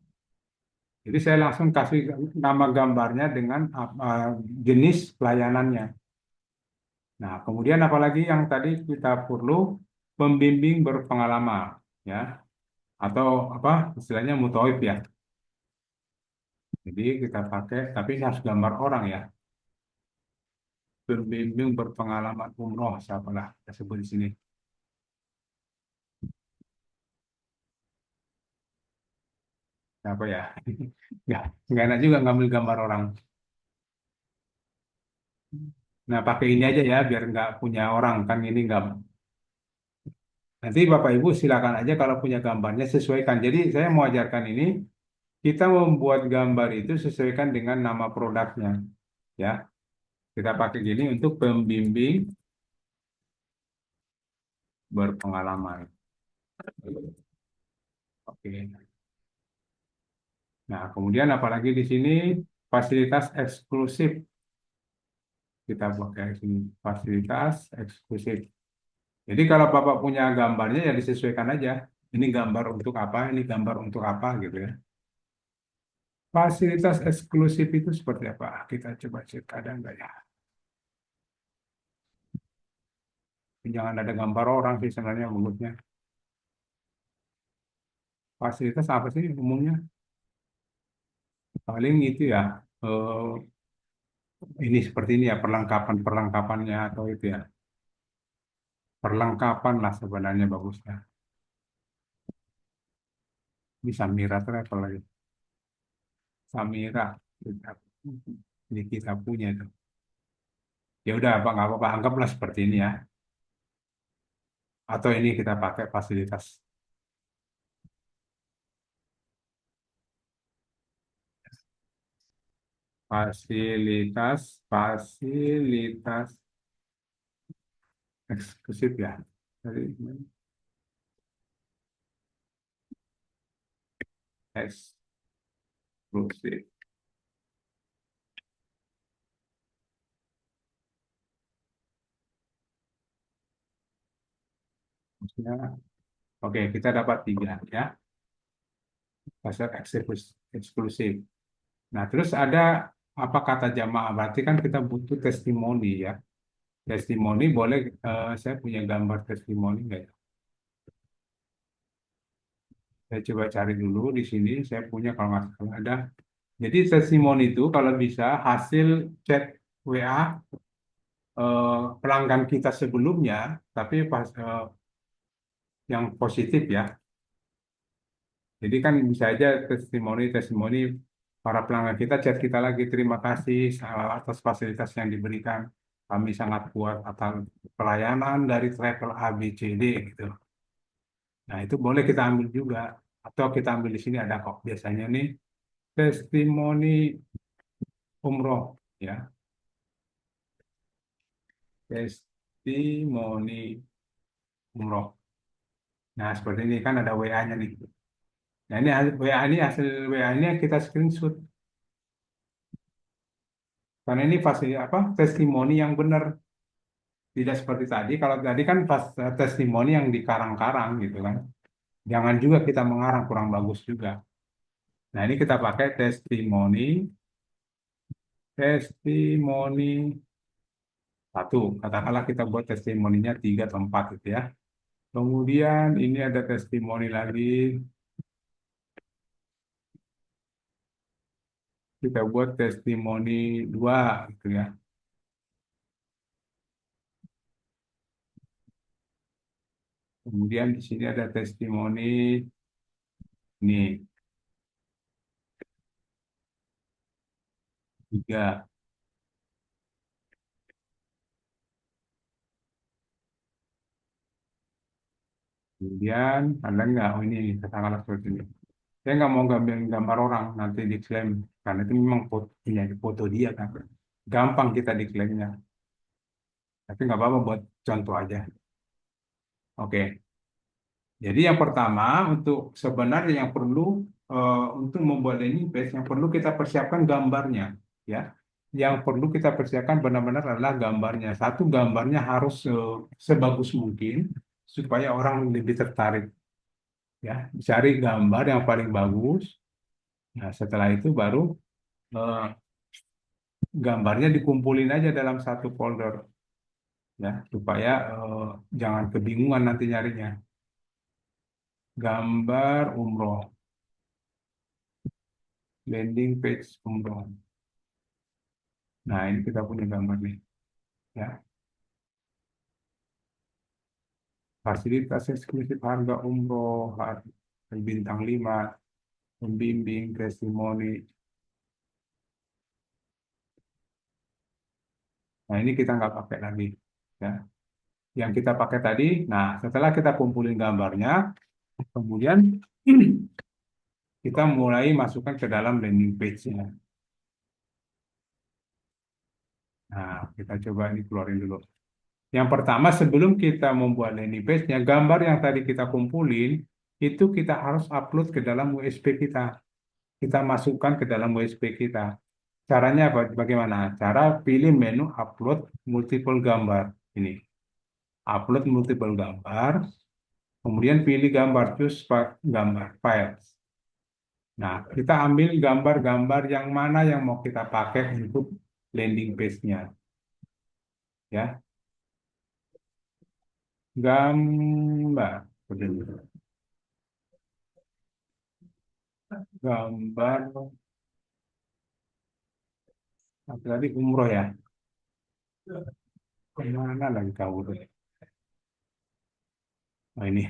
Jadi saya langsung kasih nama gambarnya dengan jenis pelayanannya. Nah, kemudian apalagi yang tadi kita perlu pembimbing berpengalaman, ya, atau apa istilahnya mutoib ya. Jadi kita pakai, tapi ini harus gambar orang ya. Pembimbing berpengalaman umroh, siapalah kita sebut di sini. Apa ya? Nggak, nggak enak juga ngambil gambar orang. Nah, pakai ini aja ya, biar nggak punya orang kan ini nggak. Nanti Bapak Ibu silakan aja kalau punya gambarnya sesuaikan. Jadi saya mau ajarkan ini, kita membuat gambar itu sesuaikan dengan nama produknya, ya. Kita pakai gini untuk pembimbing berpengalaman. Oke. Nah, kemudian apalagi di sini fasilitas eksklusif. Kita pakai sini fasilitas eksklusif. Jadi kalau Bapak punya gambarnya ya disesuaikan aja. Ini gambar untuk apa, ini gambar untuk apa gitu ya. Fasilitas eksklusif itu seperti apa? Kita coba cek ada nggak ya. Jangan ada gambar orang sih sebenarnya bagusnya. Fasilitas apa sih umumnya? Paling itu ya. Ini seperti ini ya perlengkapan-perlengkapannya atau itu ya. Perlengkapan lah sebenarnya bagusnya. Bisa Mira Travel lagi. Samira. Ini kita punya itu. Ya udah, apa nggak apa-apa, anggaplah seperti ini ya. Atau ini kita pakai fasilitas fasilitas eksklusif ya. Jadi eksklusif. Maksudnya, oke, kita dapat tiga ya, fasilitas eksklusif. Nah, terus ada apa kata jamaah? Berarti kan kita butuh testimoni ya. Testimoni boleh, saya punya gambar testimoni nggak ya? Saya coba cari dulu di sini. Saya punya kalau nggak salah ada. Jadi testimoni itu kalau bisa hasil chat WA pelanggan kita sebelumnya, tapi pas yang positif ya. Jadi kan bisa aja testimoni para pelanggan kita chat kita lagi, terima kasih atas fasilitas yang diberikan. Kami sangat puas atas pelayanan dari travel ABCD gitu. Nah, itu boleh kita ambil juga. Atau kita ambil di sini ada kok biasanya nih testimoni umroh ya. Testimoni umroh. Nah, seperti ini kan ada WA-nya nih. Nah, ini WA ini hasil WA-nya kita screenshot. Karena ini fasilitas apa? Testimoni yang benar. Tidak seperti tadi. Kalau tadi kan pas testimoni yang dikarang-karang gitu kan. Jangan juga kita mengarang kurang bagus juga. Nah, ini kita pakai testimoni satu. Katakanlah kita buat testimoninya tiga atau empat gitu ya. Kemudian ini ada testimoni lagi. Kita buat testimoni dua gitu ya. Kemudian di sini ada testimoni ini tiga. Kemudian ada nggak? Oh ini katakanlah seperti ini. Saya nggak mau ngambil gambar orang nanti diklaim karena itu memang punya foto dia kan. Gampang kita diklaimnya. Tapi nggak apa-apa buat contoh aja. Oke. Jadi yang pertama untuk sebenarnya yang perlu untuk membuat landing page yang perlu kita persiapkan gambarnya ya. Yang perlu kita persiapkan benar-benar adalah gambarnya. Satu gambarnya harus sebagus mungkin supaya orang lebih tertarik ya. Cari gambar yang paling bagus. Nah, setelah itu baru eh, gambarnya dikumpulin aja dalam satu folder ya supaya jangan kebingungan nanti nyarinya. Gambar umroh, landing page umroh. Nah, ini kita punya gambar nih ya. Fasilitas eksklusif harga umroh bintang 5. pembimbing, testimoni. Nah, ini kita nggak pakai lagi. Ya. Yang kita pakai tadi, nah setelah kita kumpulin gambarnya, kemudian kita mulai masukkan ke dalam landing page-nya. Nah, kita coba ini keluarin dulu. Yang pertama, sebelum kita membuat landing page-nya, gambar yang tadi kita kumpulin, itu kita harus upload ke dalam USB kita. Kita masukkan ke dalam USB kita. Caranya bagaimana? Cara pilih menu upload multiple gambar. Ini, upload multiple gambar, kemudian pilih gambar, choose gambar, files. Nah, kita ambil gambar-gambar yang mana yang mau kita pakai untuk landing page-nya. Ya, gambar. Gambar apa tadi umroh ya? Kemana lagi kau tuh? Nah, ini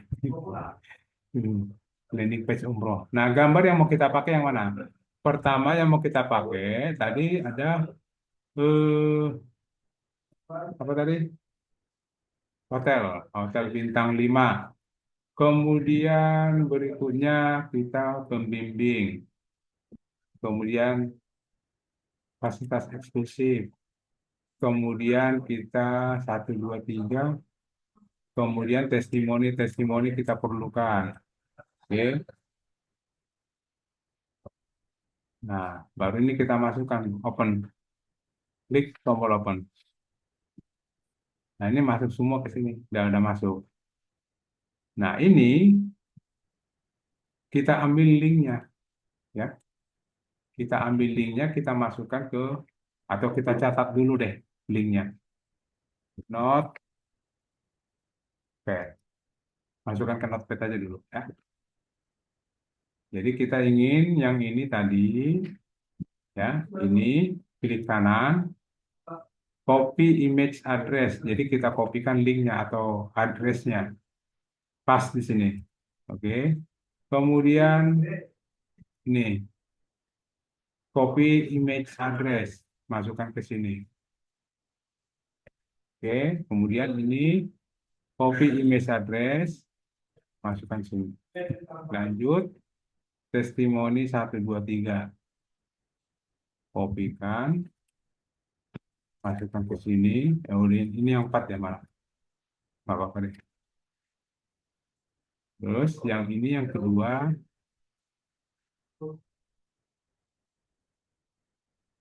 Hmm, landing page umroh. Nah, gambar yang mau kita pakai yang mana? Pertama yang mau kita pakai tadi ada eh, apa tadi? Hotel, hotel bintang 5. Kemudian berikutnya kita pembimbing. Kemudian fasilitas eksklusif. Kemudian kita 1, 2, 3. Kemudian testimoni-testimoni kita perlukan. Oke. Nah, baru ini kita masukkan open. Klik tombol open. Nah, ini masuk semua ke sini. Udah masuk. Nah, ini kita ambil linknya. Ya. Kita ambil linknya, kita masukkan ke, atau kita catat dulu deh linknya. Notepad. Masukkan ke notepad aja dulu. Ya. Jadi kita ingin yang ini tadi, ya, ini klik kanan, copy image address. Jadi kita kopikan linknya atau addressnya. Pas di sini. Oke. Kemudian ini copy image address, masukkan ke sini. Oke. Kemudian ini copy image address, masukkan sini. Lanjut testimoni 1, 2, 3. Kopikan, masukkan ke sini. Kemudian ini yang 4 ya malah. Nggak apa-apa deh. Terus yang ini yang kedua.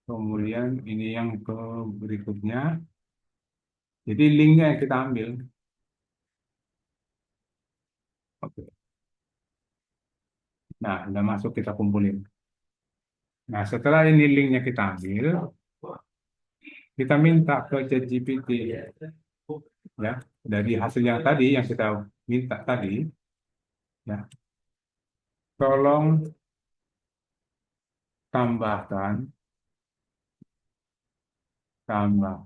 Kemudian ini yang ke berikutnya. Jadi linknya yang kita ambil. Oke. Nah, udah masuk kita kumpulin. Nah, setelah ini linknya kita ambil, kita minta ke ChatGPT ya dari hasil yang tadi yang kita minta tadi ya, tolong tambahkan tambah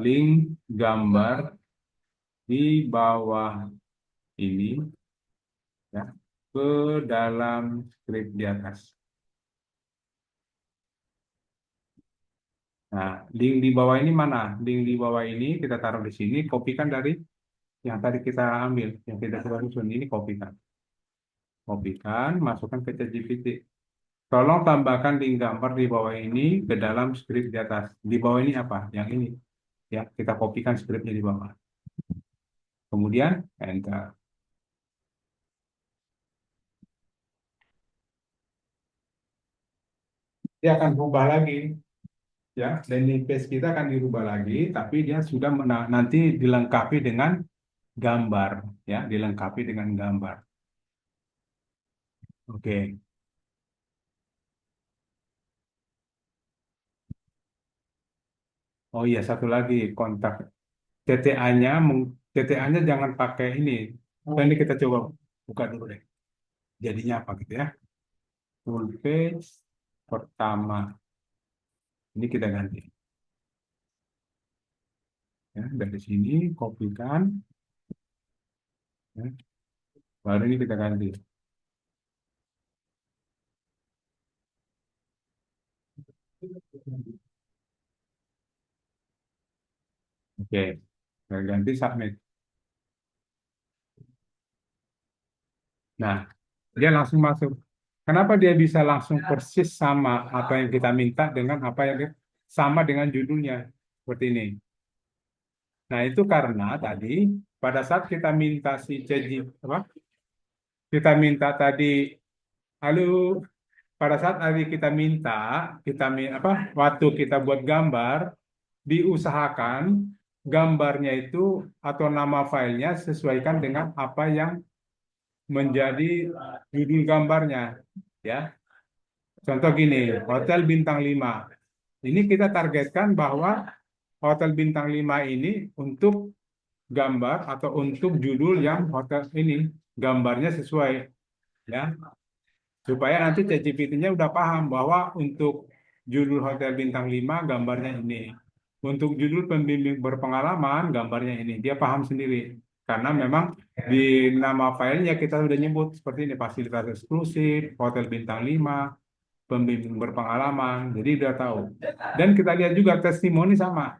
link gambar di bawah ini ya ke dalam skrip di atas. Nah, link di bawah ini mana? Link di bawah ini kita taruh di sini, kopikan dari yang tadi kita ambil, yang kita coba susun ini kopikan. Kopikan, masukkan ke ChatGPT. Tolong tambahkan link gambar di bawah ini ke dalam skrip di atas. Di bawah ini apa? Yang ini. Ya, kita kopikan skripnya di bawah. Kemudian enter. Dia akan berubah lagi. Ya, landing page kita akan dirubah lagi, tapi dia sudah nanti dilengkapi dengan gambar. Ya, dilengkapi dengan gambar. Oke. Oh iya, satu lagi kontak TTA-nya, TTA-nya jangan pakai ini. Nah, ini kita coba buka dulu deh. Jadinya apa gitu ya? Full page pertama. Ini kita ganti. Ya, dari sini kopikan. Ya, baru ini kita ganti. Oke, saya ganti submit. Nah, dia langsung masuk. Kenapa dia bisa langsung persis sama apa yang kita minta dengan apa yang sama dengan judulnya seperti ini. Nah, itu karena tadi pada saat kita minta si apa? Kita minta tadi, lalu pada saat tadi apa? Waktu kita buat gambar, diusahakan gambarnya itu atau nama filenya sesuaikan dengan apa yang menjadi judul gambarnya, ya. Contoh gini, Hotel Bintang 5. Ini kita targetkan bahwa Hotel Bintang 5 ini untuk gambar atau untuk judul yang hotel ini gambarnya sesuai, ya. Supaya nanti ChatGPT-nya udah paham bahwa untuk judul Hotel Bintang 5 gambarnya ini. Untuk judul pembimbing berpengalaman gambarnya ini. Dia paham sendiri. Karena memang di nama filenya kita sudah nyebut seperti ini, fasilitas eksklusif, Hotel Bintang 5, pembimbing berpengalaman. Jadi udah tahu. Dan kita lihat juga testimoni sama.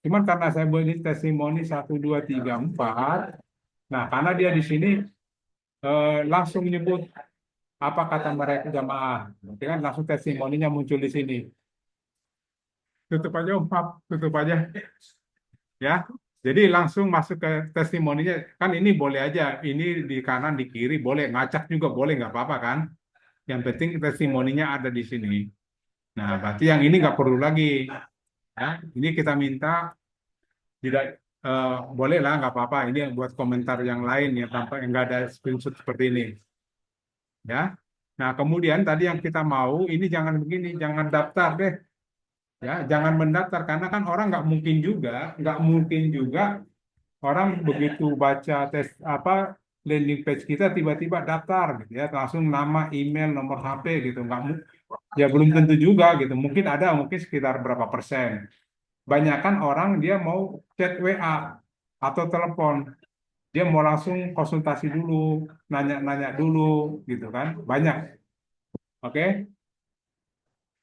Cuman karena saya buat ini testimoni 1, 2, 3, 4. Nah, karena dia di sini langsung nyebut apa kata mereka jamaah. Nanti kan langsung testimoninya muncul di sini. Tutup aja, Om. Maaf, tutup aja. Ya. Jadi langsung masuk ke testimoninya. Kan ini boleh aja. Ini di kanan, di kiri, boleh. Ngacak juga boleh, nggak apa-apa kan. Yang penting testimoninya ada di sini. Nah, berarti yang ini nggak perlu lagi. Ya. Ini kita minta tidak boleh lah, nggak apa-apa. Ini buat komentar yang lain ya, tanpa nggak ada screenshot seperti ini. Ya. Nah, kemudian tadi yang kita mau ini jangan begini, jangan daftar deh. Ya, jangan mendaftar karena kan orang nggak mungkin juga orang begitu baca tes apa landing page kita tiba-tiba daftar gitu ya, langsung nama, email, nomor HP gitu. Nggak ya belum tentu juga gitu. Mungkin ada, mungkin sekitar berapa persen. Banyakan orang dia mau chat WA atau telepon. Dia mau langsung konsultasi dulu, nanya-nanya dulu gitu kan. Banyak. Oke.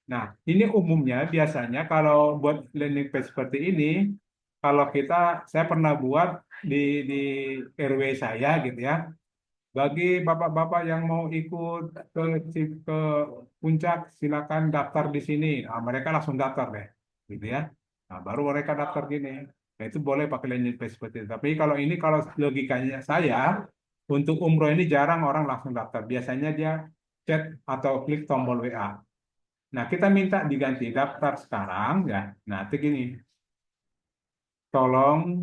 Nah, ini umumnya biasanya kalau buat landing page seperti ini, kalau saya pernah buat di RW saya gitu ya. Bagi bapak-bapak yang mau ikut ke puncak, silakan daftar di sini. Nah, mereka langsung daftar deh, gitu ya. Nah, baru mereka daftar gini. Nah, itu boleh pakai landing page seperti itu. Tapi kalau logikanya saya, untuk umroh ini jarang orang langsung daftar. Biasanya dia chat atau klik tombol WA. Nah, kita minta diganti daftar sekarang ya. Nah, itu gini. Tolong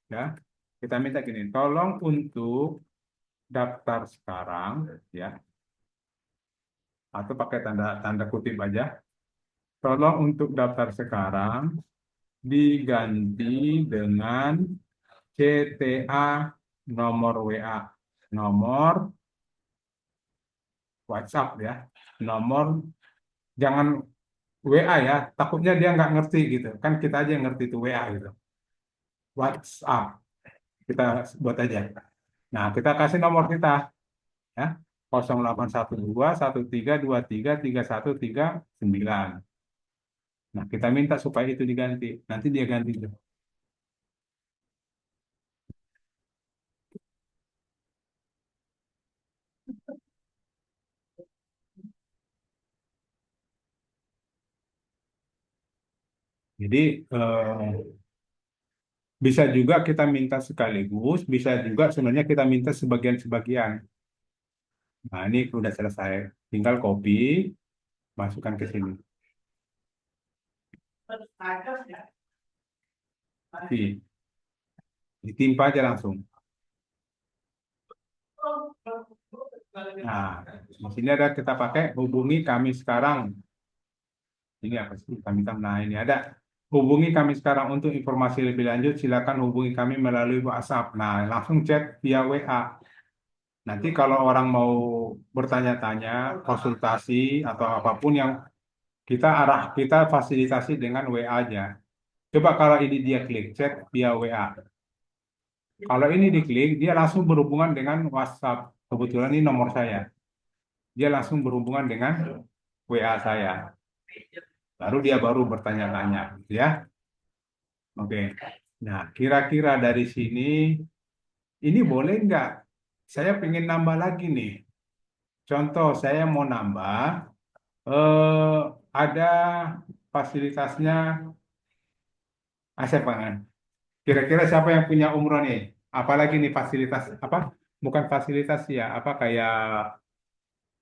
ya, kita minta gini, tolong untuk daftar sekarang ya, atau pakai tanda tanda kutip aja. Tolong untuk daftar sekarang diganti dengan CTA nomor WA, nomor WhatsApp ya. Nomor jangan WA ya, takutnya dia nggak ngerti gitu. Kan kita aja yang ngerti itu WA gitu. WhatsApp kita buat aja. Nah, kita kasih nomor kita ya. 0812 1323 3139. Nah, kita minta supaya itu diganti. Nanti dia ganti. Jadi bisa juga kita minta sekaligus, bisa juga sebenarnya kita minta sebagian-sebagian. Nah, ini udah selesai. Tinggal copy, masukkan ke sini. Di- Ditimpa aja langsung. Nah, di sini ada kita pakai hubungi kami sekarang. Ini apa sih? Nah, ini ada. Hubungi kami sekarang untuk informasi lebih lanjut. Silakan hubungi kami melalui WhatsApp. Nah, langsung chat via WA. Nanti kalau orang mau bertanya-tanya, konsultasi atau apapun yang kita fasilitasi dengan WA aja. Coba kalau ini dia klik chat via WA. Kalau ini diklik, dia langsung berhubungan dengan WhatsApp. Kebetulan ini nomor saya. Dia langsung berhubungan dengan WA saya. Baru dia baru bertanya-tanya, gitu ya. Oke. Nah, kira-kira dari sini, ini boleh nggak? Saya pengen nambah lagi nih. Contoh, saya mau nambah, eh, ada fasilitasnya, saya pengen. Kira-kira siapa yang punya umroh nih? Apalagi nih fasilitas, apa? Bukan fasilitas ya, apa kayak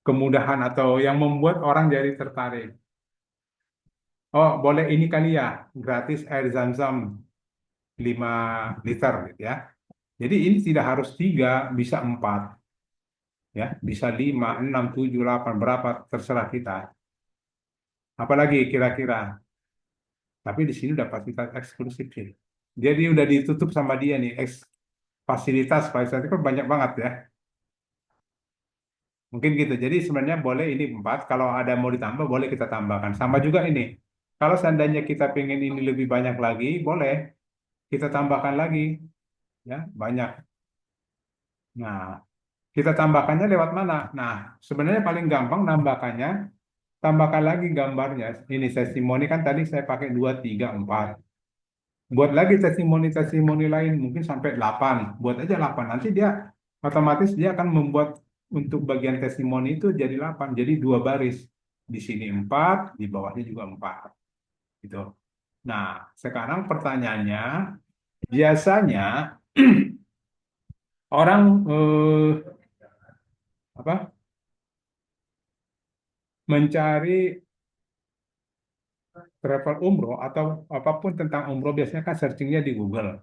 kemudahan atau yang membuat orang jadi tertarik. Oh, boleh ini kali ya, gratis air zam-zam 5 liter gitu ya. Jadi ini tidak harus 3, bisa 4, ya, bisa 5, 6, 7, 8, berapa terserah kita. Apalagi kira-kira. Tapi di sini udah fasilitas eksklusif sih. Jadi udah ditutup sama dia nih, fasilitas itu kan banyak banget ya. Mungkin gitu. Jadi sebenarnya boleh ini 4, kalau ada mau ditambah boleh kita tambahkan. Sama juga ini. Kalau seandainya kita pengen ini lebih banyak lagi, boleh kita tambahkan lagi, ya, banyak. Nah, kita tambahkannya lewat mana? Nah, sebenarnya paling gampang nambahkannya, tambahkan lagi gambarnya. Ini testimoni kan tadi saya pakai 2, 3, 4. Buat lagi testimoni-testimoni lain, mungkin sampai 8. Buat aja 8. Nanti dia otomatis dia akan membuat untuk bagian testimoni itu jadi 8. Jadi 2 baris. Di sini 4, di bawahnya juga 4. Gitu. Nah, sekarang pertanyaannya, biasanya orang apa mencari travel umroh atau apapun tentang umroh biasanya kan searchingnya di Google,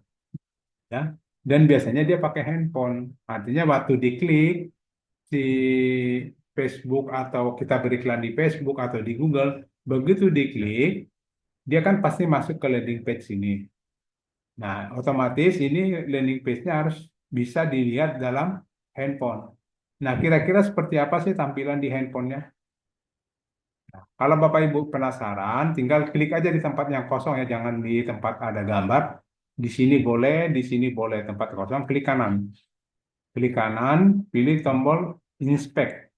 ya, dan biasanya dia pakai handphone. Artinya waktu diklik di Facebook atau kita beriklan di Facebook atau di Google, begitu diklik dia kan pasti masuk ke landing page ini. Nah, otomatis ini landing page-nya harus bisa dilihat dalam handphone. Nah, kira-kira seperti apa sih tampilan di handphonenya? Kalau Bapak Ibu penasaran, tinggal klik aja di tempat yang kosong ya, jangan di tempat ada gambar. Di sini boleh, di sini boleh, tempat kosong, klik kanan. Klik kanan, pilih tombol inspect.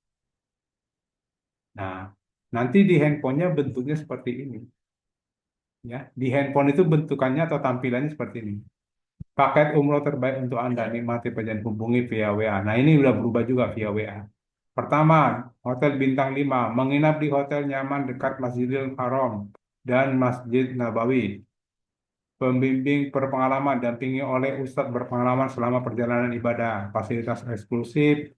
Nah, nanti di handphonenya bentuknya seperti ini. Ya, di handphone itu bentukannya atau tampilannya seperti ini. Paket umroh terbaik untuk Anda, nikmati perjalanan, hubungi via WA. Nah, ini udah berubah juga via WA. Pertama, Hotel Bintang 5, menginap di hotel nyaman dekat Masjidil Haram dan Masjid Nabawi. Pembimbing berpengalaman, dampingi oleh ustadz berpengalaman selama perjalanan ibadah. Fasilitas eksklusif,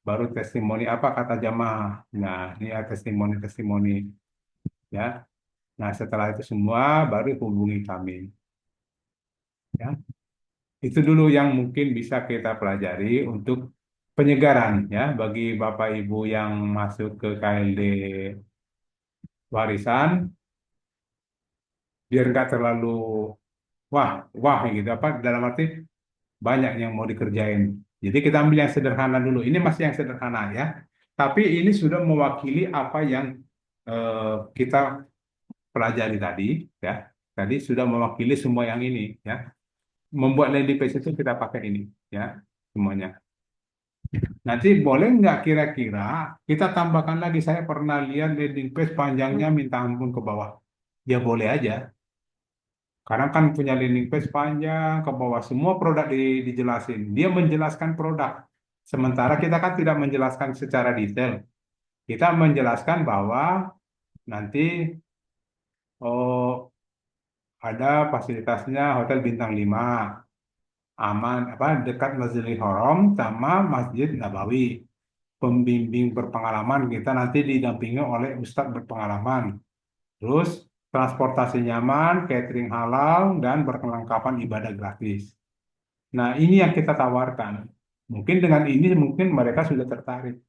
baru testimoni apa kata jamaah. Nah, ini ada testimoni-testimoni, ya. Nah, setelah itu semua baru hubungi kami. Ya, itu dulu yang mungkin bisa kita pelajari untuk penyegaran ya bagi Bapak Ibu yang masuk ke KLD warisan, biar nggak terlalu wah wah gitu apa dalam arti banyak yang mau dikerjain. Jadi kita ambil yang sederhana dulu. Ini masih yang sederhana ya. Tapi ini sudah mewakili apa yang kita pelajari tadi ya. Tadi sudah mewakili semua yang ini ya. Membuat landing page itu kita pakai ini ya semuanya. Nanti boleh nggak kira-kira kita tambahkan lagi, saya pernah lihat landing page panjangnya minta ampun ke bawah. Ya boleh aja. Karena kan punya landing page panjang ke bawah semua produk dijelasin. Dia menjelaskan produk. Sementara kita kan tidak menjelaskan secara detail. Kita menjelaskan bahwa nanti oh ada fasilitasnya Hotel Bintang 5, aman apa dekat Masjidil Haram sama Masjid Nabawi. Pembimbing berpengalaman kita nanti didampingi oleh ustadz berpengalaman. Terus transportasi nyaman, catering halal, dan berkelengkapan ibadah gratis. Nah, ini yang kita tawarkan. Mungkin dengan ini mungkin mereka sudah tertarik.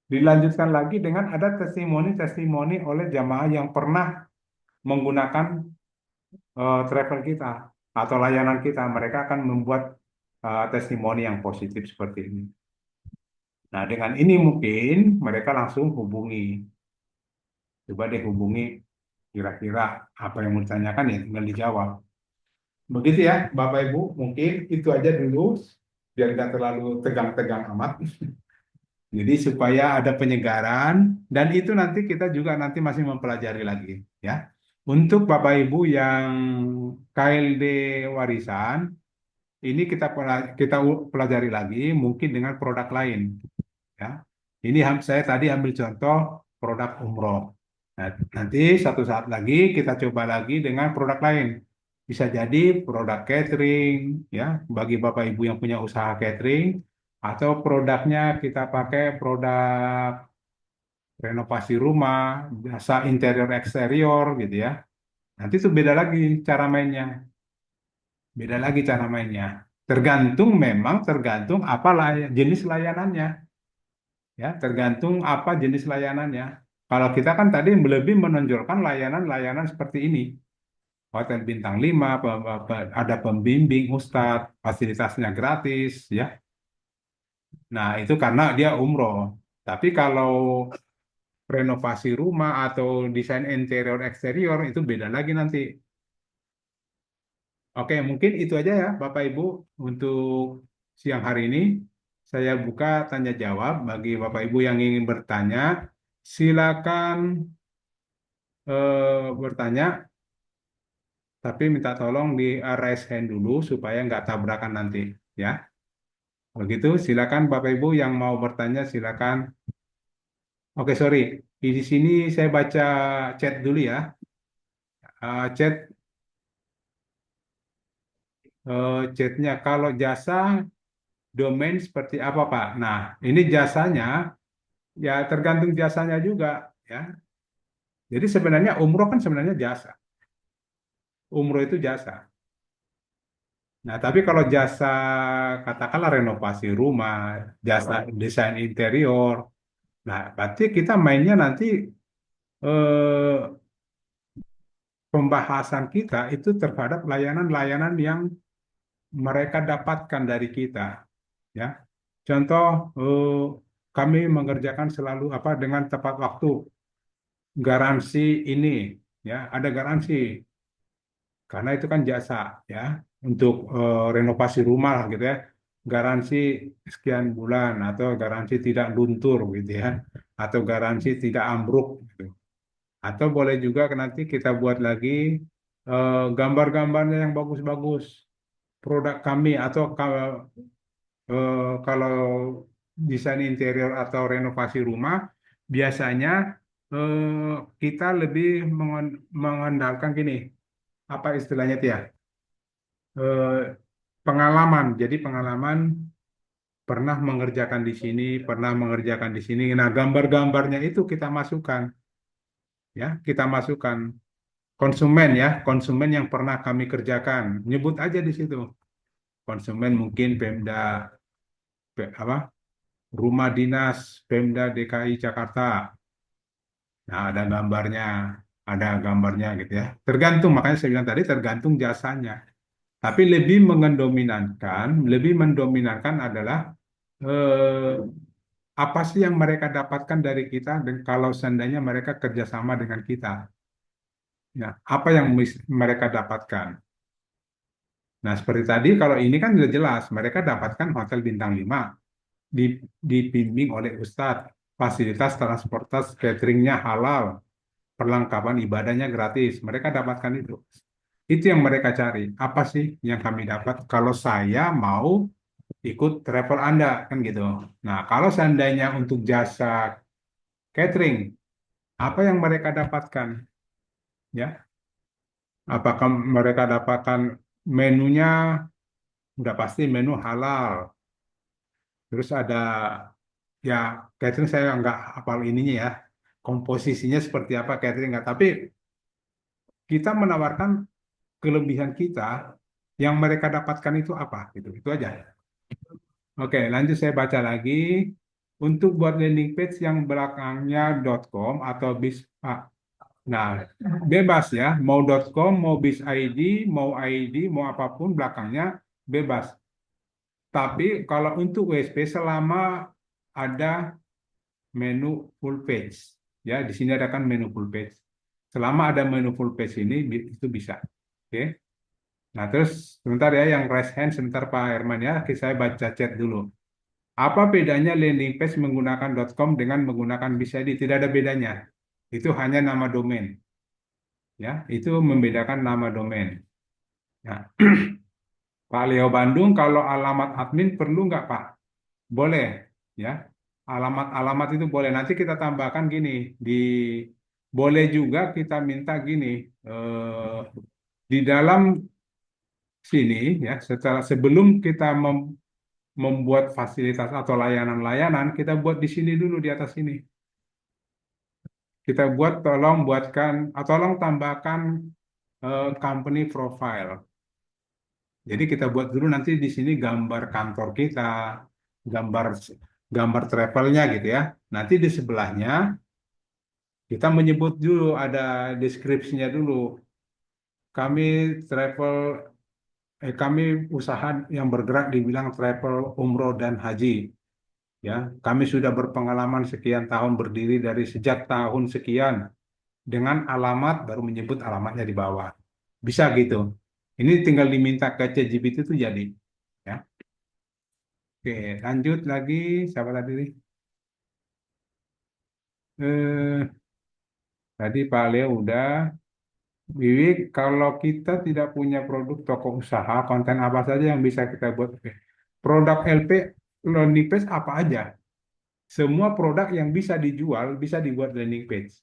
Dilanjutkan lagi dengan ada testimoni-testimoni oleh jamaah yang pernah menggunakan travel kita atau layanan kita. Mereka akan membuat testimoni yang positif seperti ini. Nah, dengan ini mungkin mereka langsung hubungi. Coba deh hubungi kira-kira apa yang mau ditanyakan ya tinggal dijawab. Begitu ya, Bapak Ibu, mungkin itu aja dulu biar nggak terlalu tegang-tegang amat. Jadi supaya ada penyegaran dan itu nanti kita juga nanti masih mempelajari lagi ya. Untuk Bapak Ibu yang KLD warisan, ini kita pelajari lagi mungkin dengan produk lain, ya. Ini saya tadi ambil contoh produk umroh. Nah, nanti satu saat lagi kita coba lagi dengan produk lain. Bisa jadi produk catering, ya, bagi Bapak Ibu yang punya usaha catering, atau produknya kita pakai produk renovasi rumah, jasa interior eksterior gitu ya. Nanti itu beda lagi cara mainnya, beda lagi cara mainnya. Tergantung apa jenis layanannya, ya, tergantung apa jenis layanannya. Kalau kita kan tadi lebih menonjolkan layanan-layanan seperti ini. Hotel bintang 5, ada pembimbing, ustadz, fasilitasnya gratis, ya. Nah, itu karena dia umroh. Tapi kalau renovasi rumah atau desain interior eksterior itu beda lagi nanti. Oke, mungkin itu aja ya Bapak Ibu untuk siang hari ini. Saya buka tanya jawab bagi Bapak Ibu yang ingin bertanya. Silakan bertanya, tapi minta tolong di raise hand dulu supaya nggak tabrakan nanti, ya. Begitu, silakan Bapak Ibu yang mau bertanya silakan. Oke, sorry. Di sini saya baca chat dulu ya. Chatnya kalau jasa domain seperti apa Pak? Nah, ini jasanya ya tergantung jasanya juga, ya. Jadi sebenarnya umroh kan sebenarnya jasa. Umroh itu jasa. Nah, tapi kalau jasa katakanlah renovasi rumah, jasa desain interior, nah berarti kita mainnya nanti eh, pembahasan kita itu terhadap layanan-layanan yang mereka dapatkan dari kita, ya. Contoh, kami mengerjakan selalu apa dengan tepat waktu, garansi ini, ya, ada garansi karena itu kan jasa, ya, untuk renovasi rumah gitu ya, garansi sekian bulan atau garansi tidak luntur gitu ya, atau garansi tidak ambruk gitu. Atau boleh juga nanti kita buat lagi gambar-gambarnya yang bagus-bagus produk kami atau kalau desain interior atau renovasi rumah biasanya kita lebih mengandalkan gini, apa istilahnya itu ya, eh, pengalaman. Jadi pengalaman pernah mengerjakan di sini, pernah mengerjakan di sini. Nah, gambar-gambarnya itu kita masukkan, ya, kita masukkan konsumen, ya, konsumen yang pernah kami kerjakan. Nyebut aja di situ. Konsumen mungkin Pemda, apa, rumah dinas Pemda DKI Jakarta. Nah, ada gambarnya gitu ya. Tergantung, makanya saya bilang tadi tergantung jasanya. Tapi lebih mendominankan adalah eh, apa sih yang mereka dapatkan dari kita dan kalau seandainya mereka kerjasama dengan kita. Nah, apa yang mereka dapatkan? Nah, seperti tadi kalau ini kan sudah jelas, mereka dapatkan hotel bintang 5 di, dibimbing oleh Ustadz, fasilitas transportasi cateringnya halal, perlengkapan ibadahnya gratis. Mereka dapatkan itu. Itu yang mereka cari. Apa sih yang kami dapat kalau saya mau ikut travel Anda kan gitu. Nah, kalau seandainya untuk jasa catering, apa yang mereka dapatkan? Ya, apakah mereka dapatkan menunya udah pasti menu halal. Terus ada ya catering saya nggak hafal ininya ya. Komposisinya seperti apa catering nggak. Tapi kita menawarkan kelebihan kita yang mereka dapatkan itu apa gitu. Itu aja. Oke, lanjut saya baca lagi. Untuk buat landing page yang belakangnya .com atau bis, nah, bebas ya, mau .com, mau bis ID, mau apapun belakangnya bebas. Tapi kalau untuk WSP selama ada menu full page, ya di sini ada kan menu full page. Selama ada menu full page ini itu bisa. Oke. Nah, terus sebentar ya yang raise hand sebentar Pak Herman ya, saya baca chat dulu. Apa bedanya landing page menggunakan .com dengan menggunakan bis ID? Tidak ada bedanya. Itu hanya nama domain. Ya, itu membedakan nama domain. Ya. Pak Leo Bandung, kalau alamat admin perlu nggak Pak? Boleh, ya. Alamat-alamat itu boleh. Nanti kita tambahkan gini, di boleh juga kita minta gini, di dalam sini ya, setelah sebelum kita membuat fasilitas atau layanan-layanan, kita buat di sini dulu di atas sini. Kita buat, tolong buatkan, atau tolong tambahkan company profile. Jadi kita buat dulu nanti di sini gambar kantor kita, gambar gambar travelnya gitu ya. Nanti di sebelahnya kita menyebut dulu ada deskripsinya dulu. Kami travel, kami usaha yang bergerak di bidang travel, umroh dan haji. Ya, kami sudah berpengalaman sekian tahun berdiri dari sejak tahun sekian dengan alamat baru menyebut alamatnya di bawah. Bisa gitu. Ini tinggal diminta ke ChatGPT itu jadi. Ya. Oke, lanjut lagi. Siapa tadi? Eh, tadi Pak Leo udah. Wiwi, kalau kita tidak punya produk toko usaha, konten apa saja yang bisa kita buat? Oke. Produk LP, landing page apa aja? Semua produk yang bisa dijual bisa dibuat landing page.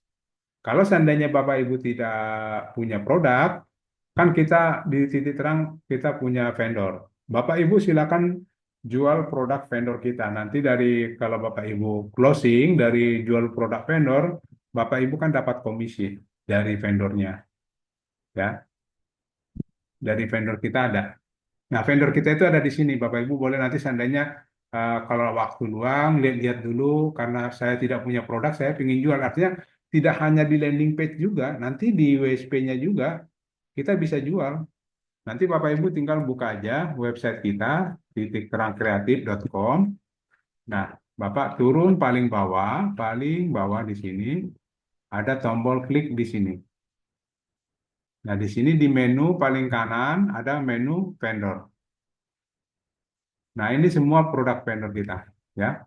Kalau seandainya Bapak Ibu tidak punya produk, kan kita di titik terang kita punya vendor. Bapak Ibu silakan jual produk vendor kita. Nanti dari kalau Bapak Ibu closing dari jual produk vendor, Bapak Ibu kan dapat komisi dari vendornya, ya. Dari vendor kita ada. Nah, vendor kita itu ada di sini. Bapak Ibu boleh nanti seandainya kalau waktu luang lihat-lihat dulu karena saya tidak punya produk, saya ingin jual. Artinya tidak hanya di landing page juga, nanti di WSP-nya juga kita bisa jual. Nanti Bapak Ibu tinggal buka aja website kita titikterangkreatif.com. Nah, Bapak turun paling bawah di sini ada tombol klik di sini. Nah, di sini di menu paling kanan ada menu vendor. Nah, ini semua produk vendor kita, ya.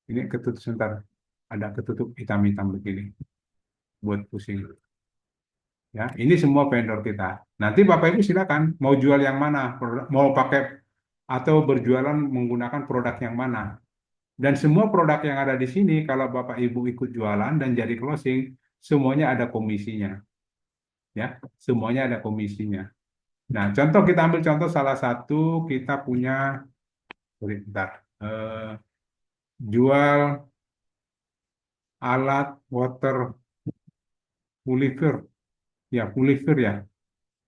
Ini ketutup sebentar, ada ketutup hitam-hitam begini buat pusing. Ya, ini semua vendor kita. Nanti Bapak Ibu silakan mau jual yang mana, mau pakai atau berjualan menggunakan produk yang mana. Dan semua produk yang ada di sini, kalau Bapak Ibu ikut jualan dan jadi closing, semuanya ada komisinya. Ya, semuanya ada komisinya. Nah, contoh kita ambil contoh salah satu kita punya, sorry, bentar, jual alat water purifier, ya purifier ya.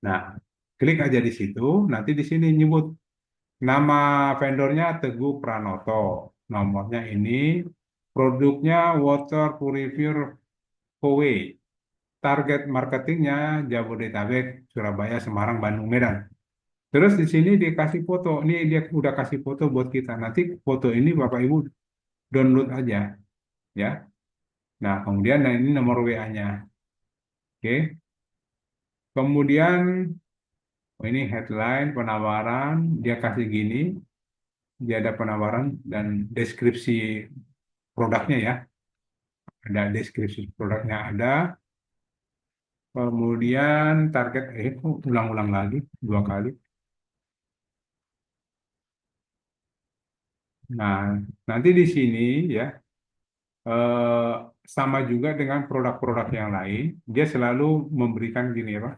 Nah, klik aja di situ, nanti di sini nyebut nama vendornya Teguh Pranoto, nomornya ini, produknya water purifier Kowe. Target marketingnya Jabodetabek, Surabaya, Semarang, Bandung, Medan. Terus di sini dikasih foto. Ini dia udah kasih foto buat kita. Nanti foto ini Bapak Ibu download aja, ya. Nah, kemudian nah ini nomor WA-nya. Oke. Kemudian oh ini headline penawaran, dia kasih gini, dia ada penawaran dan deskripsi produknya ya. Ada deskripsi produknya ada. Kemudian target kok ulang-ulang lagi 2 kali. Nah, nanti di sini ya eh, sama juga dengan produk-produk yang lain, dia selalu memberikan gini ya Pak.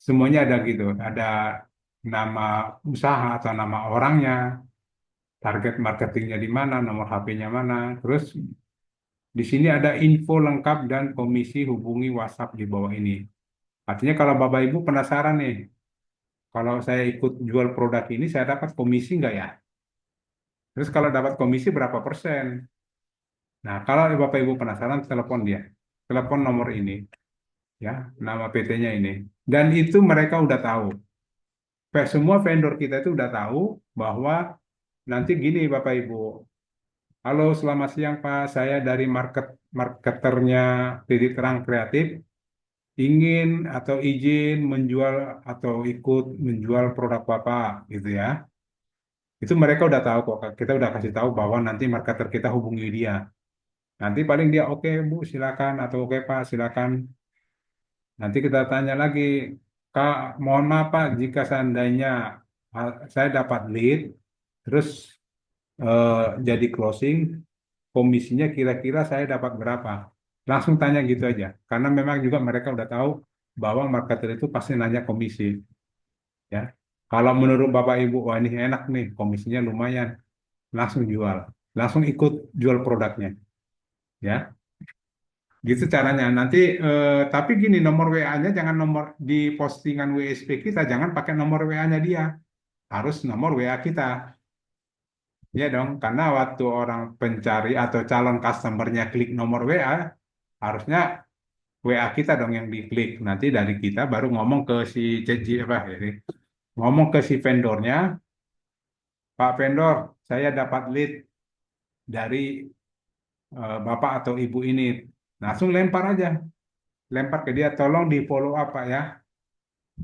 Semuanya ada gitu, ada nama usaha atau nama orangnya, target marketingnya di mana, nomor HP-nya mana, terus di sini ada info lengkap dan komisi hubungi WhatsApp di bawah ini. Artinya kalau Bapak Ibu penasaran nih, kalau saya ikut jual produk ini, saya dapat komisi nggak ya? Terus kalau dapat komisi berapa persen? Nah, kalau Bapak Ibu penasaran, telepon dia. Telepon nomor ini, ya, nama PT-nya ini. Dan itu mereka udah tahu. Semua vendor kita itu udah tahu bahwa nanti gini Bapak Ibu. Halo, selamat siang Pak. Saya dari marketernya Titik Terang Kreatif. Ingin atau izin menjual atau ikut menjual produk Bapak gitu ya. Itu mereka udah tahu kok. Kita udah kasih tahu bahwa nanti marketer kita hubungi dia. Nanti paling dia oke Bu silakan atau oke Pak silakan. Nanti kita tanya lagi, Kak, mohon maaf Pak, jika seandainya saya dapat lead, terus eh, jadi closing, komisinya kira-kira saya dapat berapa? Langsung tanya gitu aja, karena memang juga mereka udah tahu bahwa marketer itu pasti nanya komisi, ya. Kalau menurut Bapak Ibu, wah ini enak nih, komisinya lumayan, langsung jual, langsung ikut jual produknya, ya. Gitu caranya. Nanti, tapi gini, nomor WA-nya jangan nomor di postingan WSP kita, jangan pakai nomor WA-nya dia. Harus nomor WA kita. Ya dong, karena waktu orang pencari atau calon customernya klik nomor WA, harusnya WA kita dong yang diklik. Nanti dari kita baru ngomong ke si CJ apa ini, ngomong ke si vendornya, Pak vendor, saya dapat lead dari Bapak atau Ibu ini. Langsung lempar aja, lempar ke dia, tolong di follow up Pak ya.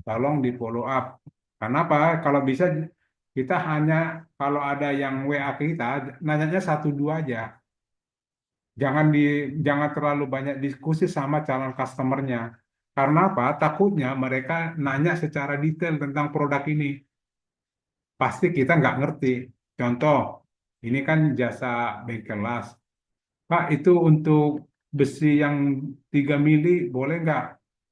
Tolong di follow up. Kenapa? Kalau bisa kita hanya kalau ada yang WA kita, nanyanya satu dua aja. Jangan di jangan terlalu banyak diskusi sama calon customernya. Karena apa? Takutnya mereka nanya secara detail tentang produk ini. Pasti kita nggak ngerti. Contoh, ini kan jasa bengkel las. Pak, itu untuk besi yang 3 mili boleh nggak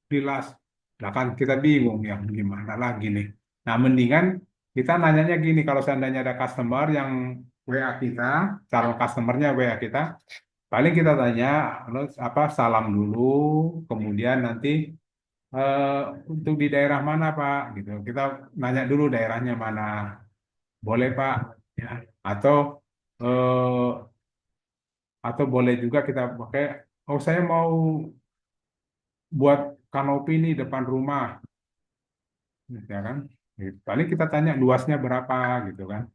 dilas? Nah kan kita bingung ya gimana lagi nih. Nah mendingan kita nanyanya gini, kalau seandainya ada customer yang WA kita, calon customernya WA kita, paling kita tanya, "Halo, apa salam dulu, kemudian nanti eh, untuk di daerah mana Pak?" Gitu. Kita nanya dulu daerahnya mana, boleh Pak, ya. Atau eh, atau boleh juga kita pakai, oh saya mau buat kanopi nih depan rumah, ya kan? Gitu. Paling kita tanya luasnya berapa gitu kan.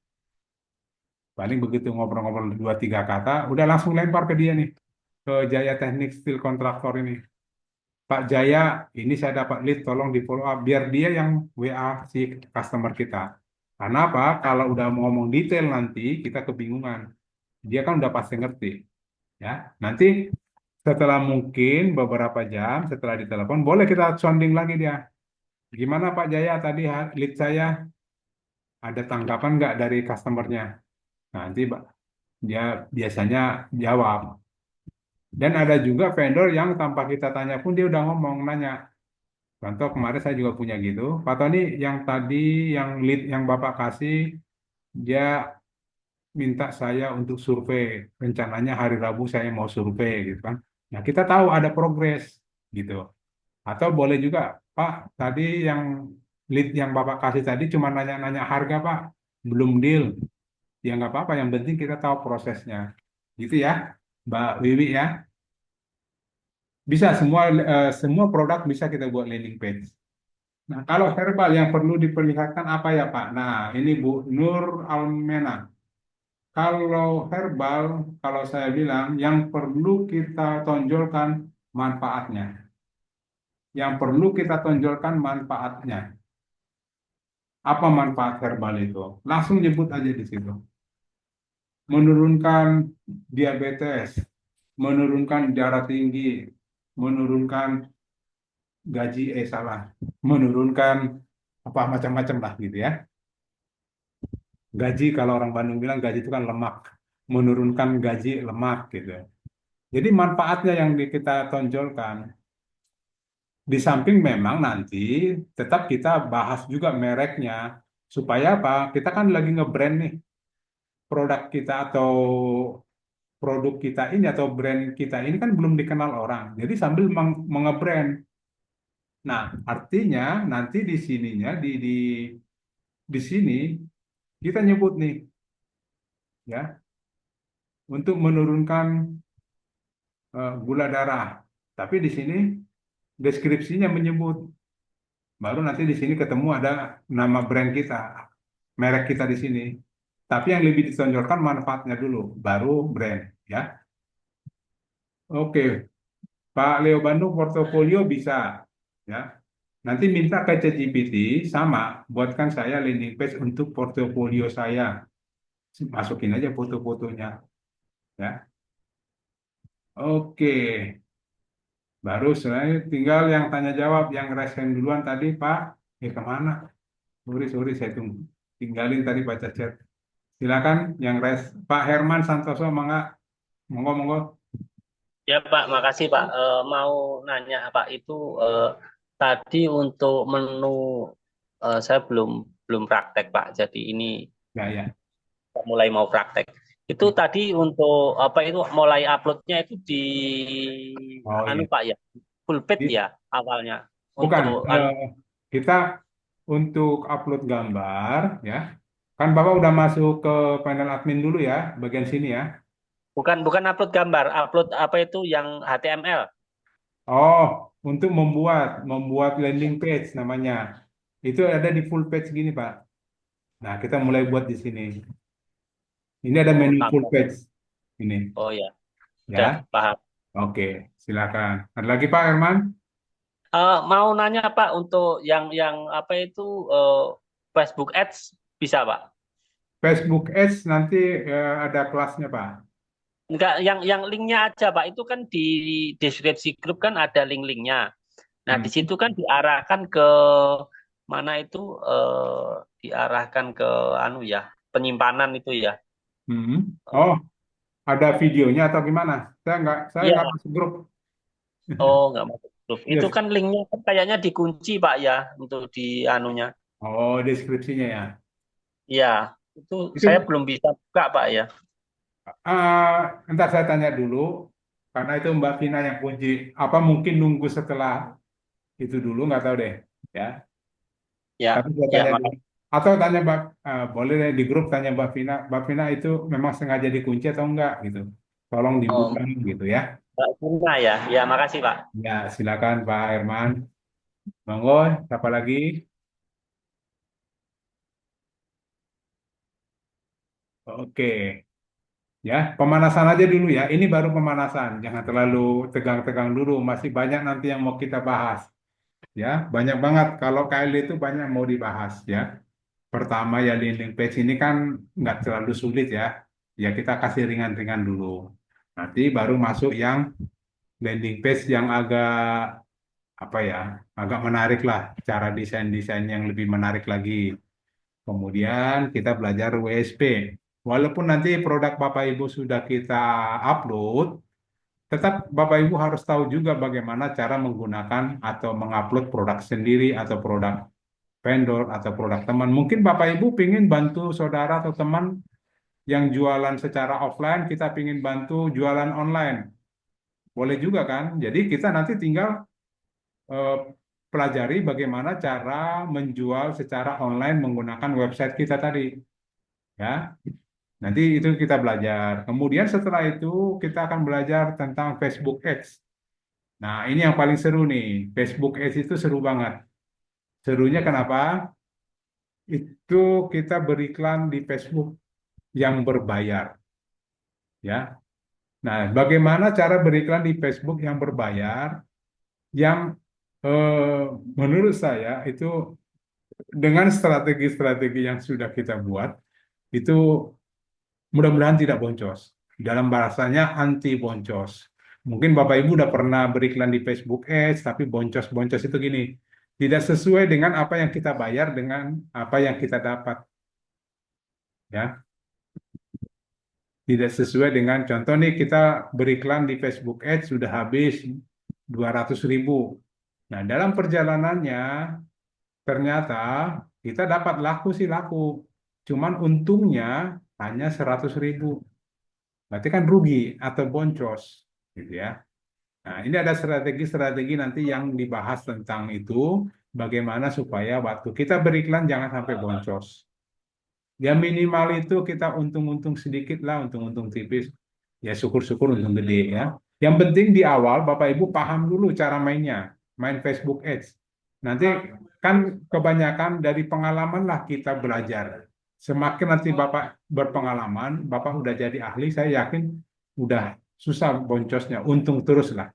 Paling begitu ngobrol-ngobrol dua tiga kata, udah langsung lempar ke dia nih, ke Jaya Teknik Steel Kontraktor ini. Pak Jaya, ini saya dapat lead, tolong di follow up biar dia yang WA si customer kita. Karena apa? Kalau udah mau ngomong detail nanti kita kebingungan. Dia kan udah pasti ngerti, ya. Nanti setelah mungkin beberapa jam setelah ditelepon, boleh kita sounding lagi dia. Gimana Pak Jaya tadi lead saya, ada tanggapan nggak dari customernya? Nanti dia biasanya jawab. Dan ada juga vendor yang tanpa kita tanya pun dia udah ngomong, nanya. Contoh kemarin saya juga punya gitu. Pak Tony, yang tadi yang lead yang Bapak kasih, dia minta saya untuk survei. Rencananya hari Rabu saya mau survei gitu kan. Nah, kita tahu ada progres gitu. Atau boleh juga, Pak, tadi yang lead yang Bapak kasih tadi cuma nanya-nanya harga, Pak. Belum deal. Ya nggak apa-apa, yang penting kita tahu prosesnya. Gitu ya, Mbak Wiwi ya. Bisa semua produk bisa kita buat landing page. Nah, kalau herbal yang perlu diperlihatkan apa ya, Pak? Nah, ini Bu Nur Almena. Kalau herbal, kalau saya bilang yang perlu kita tonjolkan manfaatnya. Yang perlu kita tonjolkan manfaatnya. Apa manfaat herbal itu? Langsung nyebut aja di situ. Menurunkan diabetes, menurunkan darah tinggi, menurunkan gaji, salah, menurunkan apa macam-macam lah gitu ya. Gaji, kalau orang Bandung bilang gaji itu kan lemak, menurunkan gaji lemak gitu. Jadi manfaatnya yang kita tonjolkan. Di samping memang nanti tetap kita bahas juga mereknya supaya apa? Kita kan lagi nge-brand nih produk kita atau produk kita ini atau brand kita ini kan belum dikenal orang. Jadi sambil menge-brand. Nah, artinya nanti di sininya di sini kita nyebut nih ya untuk menurunkan gula darah. Tapi di sini deskripsinya menyebut, baru nanti di sini ketemu ada nama brand kita, merek kita di sini. Tapi yang lebih ditonjolkan manfaatnya dulu, baru brand ya. Oke, Pak Leo Bandung portofolio bisa ya. Nanti minta ke ChatGPT sama, buatkan saya landing page untuk portofolio saya. Masukin aja foto-fotonya ya. Oke, Baru setelah tinggal yang tanya jawab, yang resen duluan tadi Pak, kemana? Sorry, saya tunggu. Tinggalin tadi baca chat. Silakan yang Pak Herman Santoso, mangga, monggo monggo. Ya Pak, makasih Pak. Mau nanya Pak itu tadi untuk menu saya belum belum praktek Pak. Jadi ini Ya ya. mulai mau praktek. Itu tadi untuk apa itu mulai uploadnya itu di Oh anu iya. Pak ya, pulpit Di- ya awalnya Bukan, untuk anu. kita untuk upload gambar ya. Kan Bapak udah masuk ke panel admin dulu ya, bagian sini ya. Bukan bukan upload gambar, upload apa itu yang HTML. Oh, untuk membuat landing page namanya. Itu ada di full page gini, Pak. Nah, kita mulai buat di sini. Ini ada Oh, menu full tambah. page ini, Oh ya, udah ya. paham. Oke, silakan. Ada lagi Pak Herman? Mau nanya Pak untuk yang apa itu eh, Facebook Ads bisa Pak? Facebook Ads nanti ada kelasnya, Pak. Enggak, yang linknya aja Pak. Itu kan di deskripsi grup kan ada link-linknya. Nah Hmm. di situ kan diarahkan ke mana itu diarahkan ke anu ya penyimpanan itu ya. Hmm. Oh, ada videonya atau gimana? Saya Iya, nggak masuk grup. oh nggak masuk grup. Itu Yes. kan linknya kan kayaknya dikunci Pak ya untuk di anunya. Oh, deskripsinya ya. Iya, itu saya Itu belum bisa buka Pak ya. entar saya tanya dulu, karena itu Mbak Vina yang kunci. Apa mungkin nunggu setelah itu dulu, nggak tahu deh. Ya, tapi Ya, saya ya tanya dulu. makasih. Atau tanya Mbak, boleh deh di grup tanya Mbak Vina. Mbak Vina itu memang sengaja dikunci atau enggak gitu. Tolong dibuka Oh, gitu ya. Mbak Guna ya. Ya, makasih Pak. Ya, silakan Pak Herman. Monggo, siapa lagi? Oke, ya pemanasan aja dulu ya. Ini baru pemanasan, jangan terlalu tegang-tegang dulu. Masih banyak nanti yang mau kita bahas. Ya, banyak banget. Kalau KL itu banyak mau dibahas ya. Pertama ya landing page ini kan nggak terlalu sulit ya. Ya kita kasih ringan-ringan dulu. Nanti baru masuk yang landing page yang agak apa ya, agak menarik lah. Cara desain-desain yang lebih menarik lagi. Kemudian kita belajar WSP. Walaupun nanti produk Bapak Ibu sudah kita upload, tetap Bapak Ibu harus tahu juga bagaimana cara menggunakan atau mengupload produk sendiri atau produk vendor atau produk teman. Mungkin Bapak Ibu pingin bantu saudara atau teman yang jualan secara offline, kita pingin bantu jualan online. Boleh juga kan? Jadi kita nanti tinggal eh, pelajari bagaimana cara menjual secara online menggunakan website kita tadi. Ya, nanti itu kita belajar. Kemudian setelah itu kita akan belajar tentang Facebook Ads. Nah, ini yang paling seru nih. Facebook Ads itu seru banget. Serunya kenapa? Itu kita beriklan di Facebook yang berbayar, ya. Nah, bagaimana cara beriklan di Facebook yang berbayar yang menurut saya itu dengan strategi-strategi yang sudah kita buat itu mudah-mudahan tidak boncos. Dalam bahasanya anti boncos. Mungkin Bapak Ibu udah pernah beriklan di Facebook Ads, tapi boncos-boncos itu gini, tidak sesuai dengan apa yang kita bayar dengan apa yang kita dapat, ya. Tidak sesuai dengan contoh nih kita beriklan di Facebook Ads sudah habis 200.000. Nah, dalam perjalanannya ternyata kita dapat laku sih laku. Cuman untungnya hanya 100.000. Berarti kan rugi atau boncos gitu ya. Nah, ini ada strategi-strategi nanti yang dibahas tentang itu, bagaimana supaya waktu kita beriklan jangan sampai boncos. Ya minimal itu kita untung-untung sedikit lah, untung-untung tipis. Ya syukur-syukur untung gede ya. Yang penting di awal Bapak Ibu paham dulu cara mainnya, main Facebook Ads. Nanti kan kebanyakan dari pengalaman lah kita belajar. Semakin nanti Bapak berpengalaman, Bapak udah jadi ahli, saya yakin udah susah boncosnya, untung terus lah.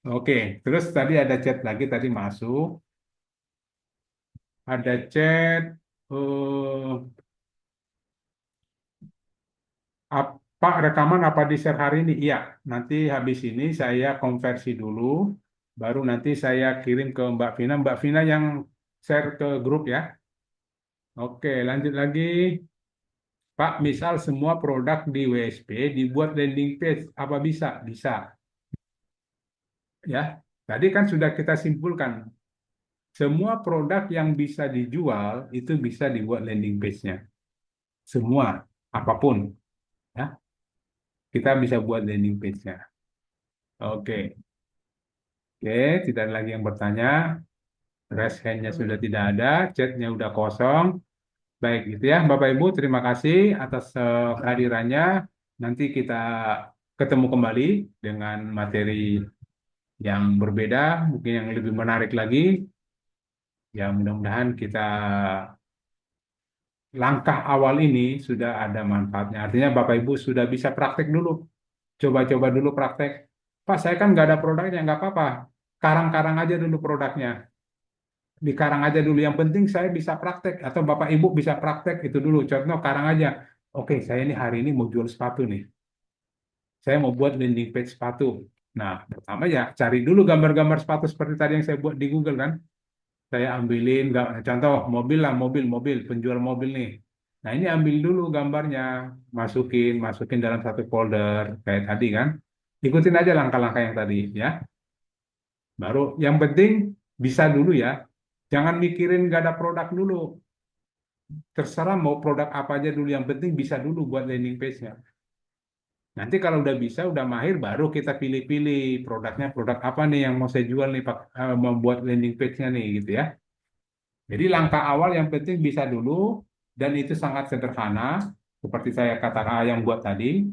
Oke, terus tadi ada chat lagi tadi masuk, ada chat Pak, rekaman apa di-share hari ini? Iya, nanti habis ini saya konversi dulu, baru nanti saya kirim ke Mbak Vina. Mbak Vina yang share ke grup ya. Oke, lanjut lagi. Pak, misal semua produk di WSP dibuat landing page, apa bisa? Bisa, ya. Tadi kan sudah kita simpulkan, semua produk yang bisa dijual itu bisa dibuat landing page-nya. Semua, apapun, ya. Kita bisa buat landing page-nya. Oke. Oke, tidak ada lagi yang bertanya. Raise hand-nya sudah tidak ada, chat-nya udah kosong. Baik, gitu ya. Bapak Ibu, terima kasih atas kehadirannya. Nanti kita ketemu kembali dengan materi yang berbeda, mungkin yang lebih menarik lagi. Ya, mudah-mudahan kita langkah awal ini sudah ada manfaatnya. Artinya Bapak Ibu sudah bisa praktek dulu. Coba-coba dulu praktek. Pak, saya kan nggak ada produknya, nggak apa-apa. Karang-karang aja dulu produknya. Dikarang aja dulu. Yang penting saya bisa praktek atau Bapak Ibu bisa praktek itu dulu. Contoh karang aja. Oke, saya ini hari ini mau jual sepatu nih. Saya mau buat landing page sepatu. Nah, pertama ya cari dulu gambar-gambar sepatu seperti tadi yang saya buat di Google kan. Saya ambilin contoh mobil lah, mobil, penjual mobil nih. Nah, ini ambil dulu gambarnya, masukin dalam satu folder kayak tadi kan. Ikutin aja langkah-langkah yang tadi ya. Baru yang penting bisa dulu ya. Jangan mikirin gak ada produk dulu. Terserah mau produk apa aja dulu, yang penting bisa dulu buat landing page-nya. Nanti kalau udah bisa, udah mahir, baru kita pilih-pilih produknya, produk apa nih yang mau saya jual nih, Pak, membuat landing page-nya nih, gitu ya. Jadi langkah awal yang penting bisa dulu, dan itu sangat sederhana, seperti saya katakan yang buat tadi,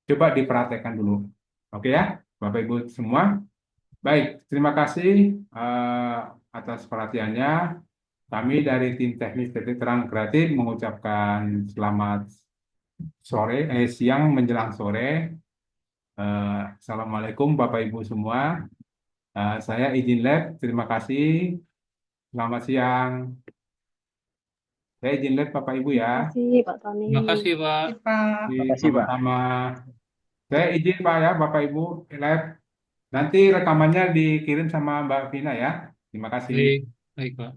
coba dipraktekkan dulu. Oke ya, Bapak Ibu semua. Baik, terima kasih atas perhatiannya. Kami dari tim teknis Titik Terang Kreatif mengucapkan selamat siang menjelang sore. Assalamualaikum Bapak Ibu semua. Saya izin live. Terima kasih. Selamat siang. Saya izin live Bapak Ibu ya. Terima kasih Pak Tony. Terima kasih, Pak. Makasih, Pak. Sama-sama. Saya izin Pak ya Bapak Ibu live. Nanti rekamannya dikirim sama Mbak Vina ya. Terima kasih. Baik, baik, Pak.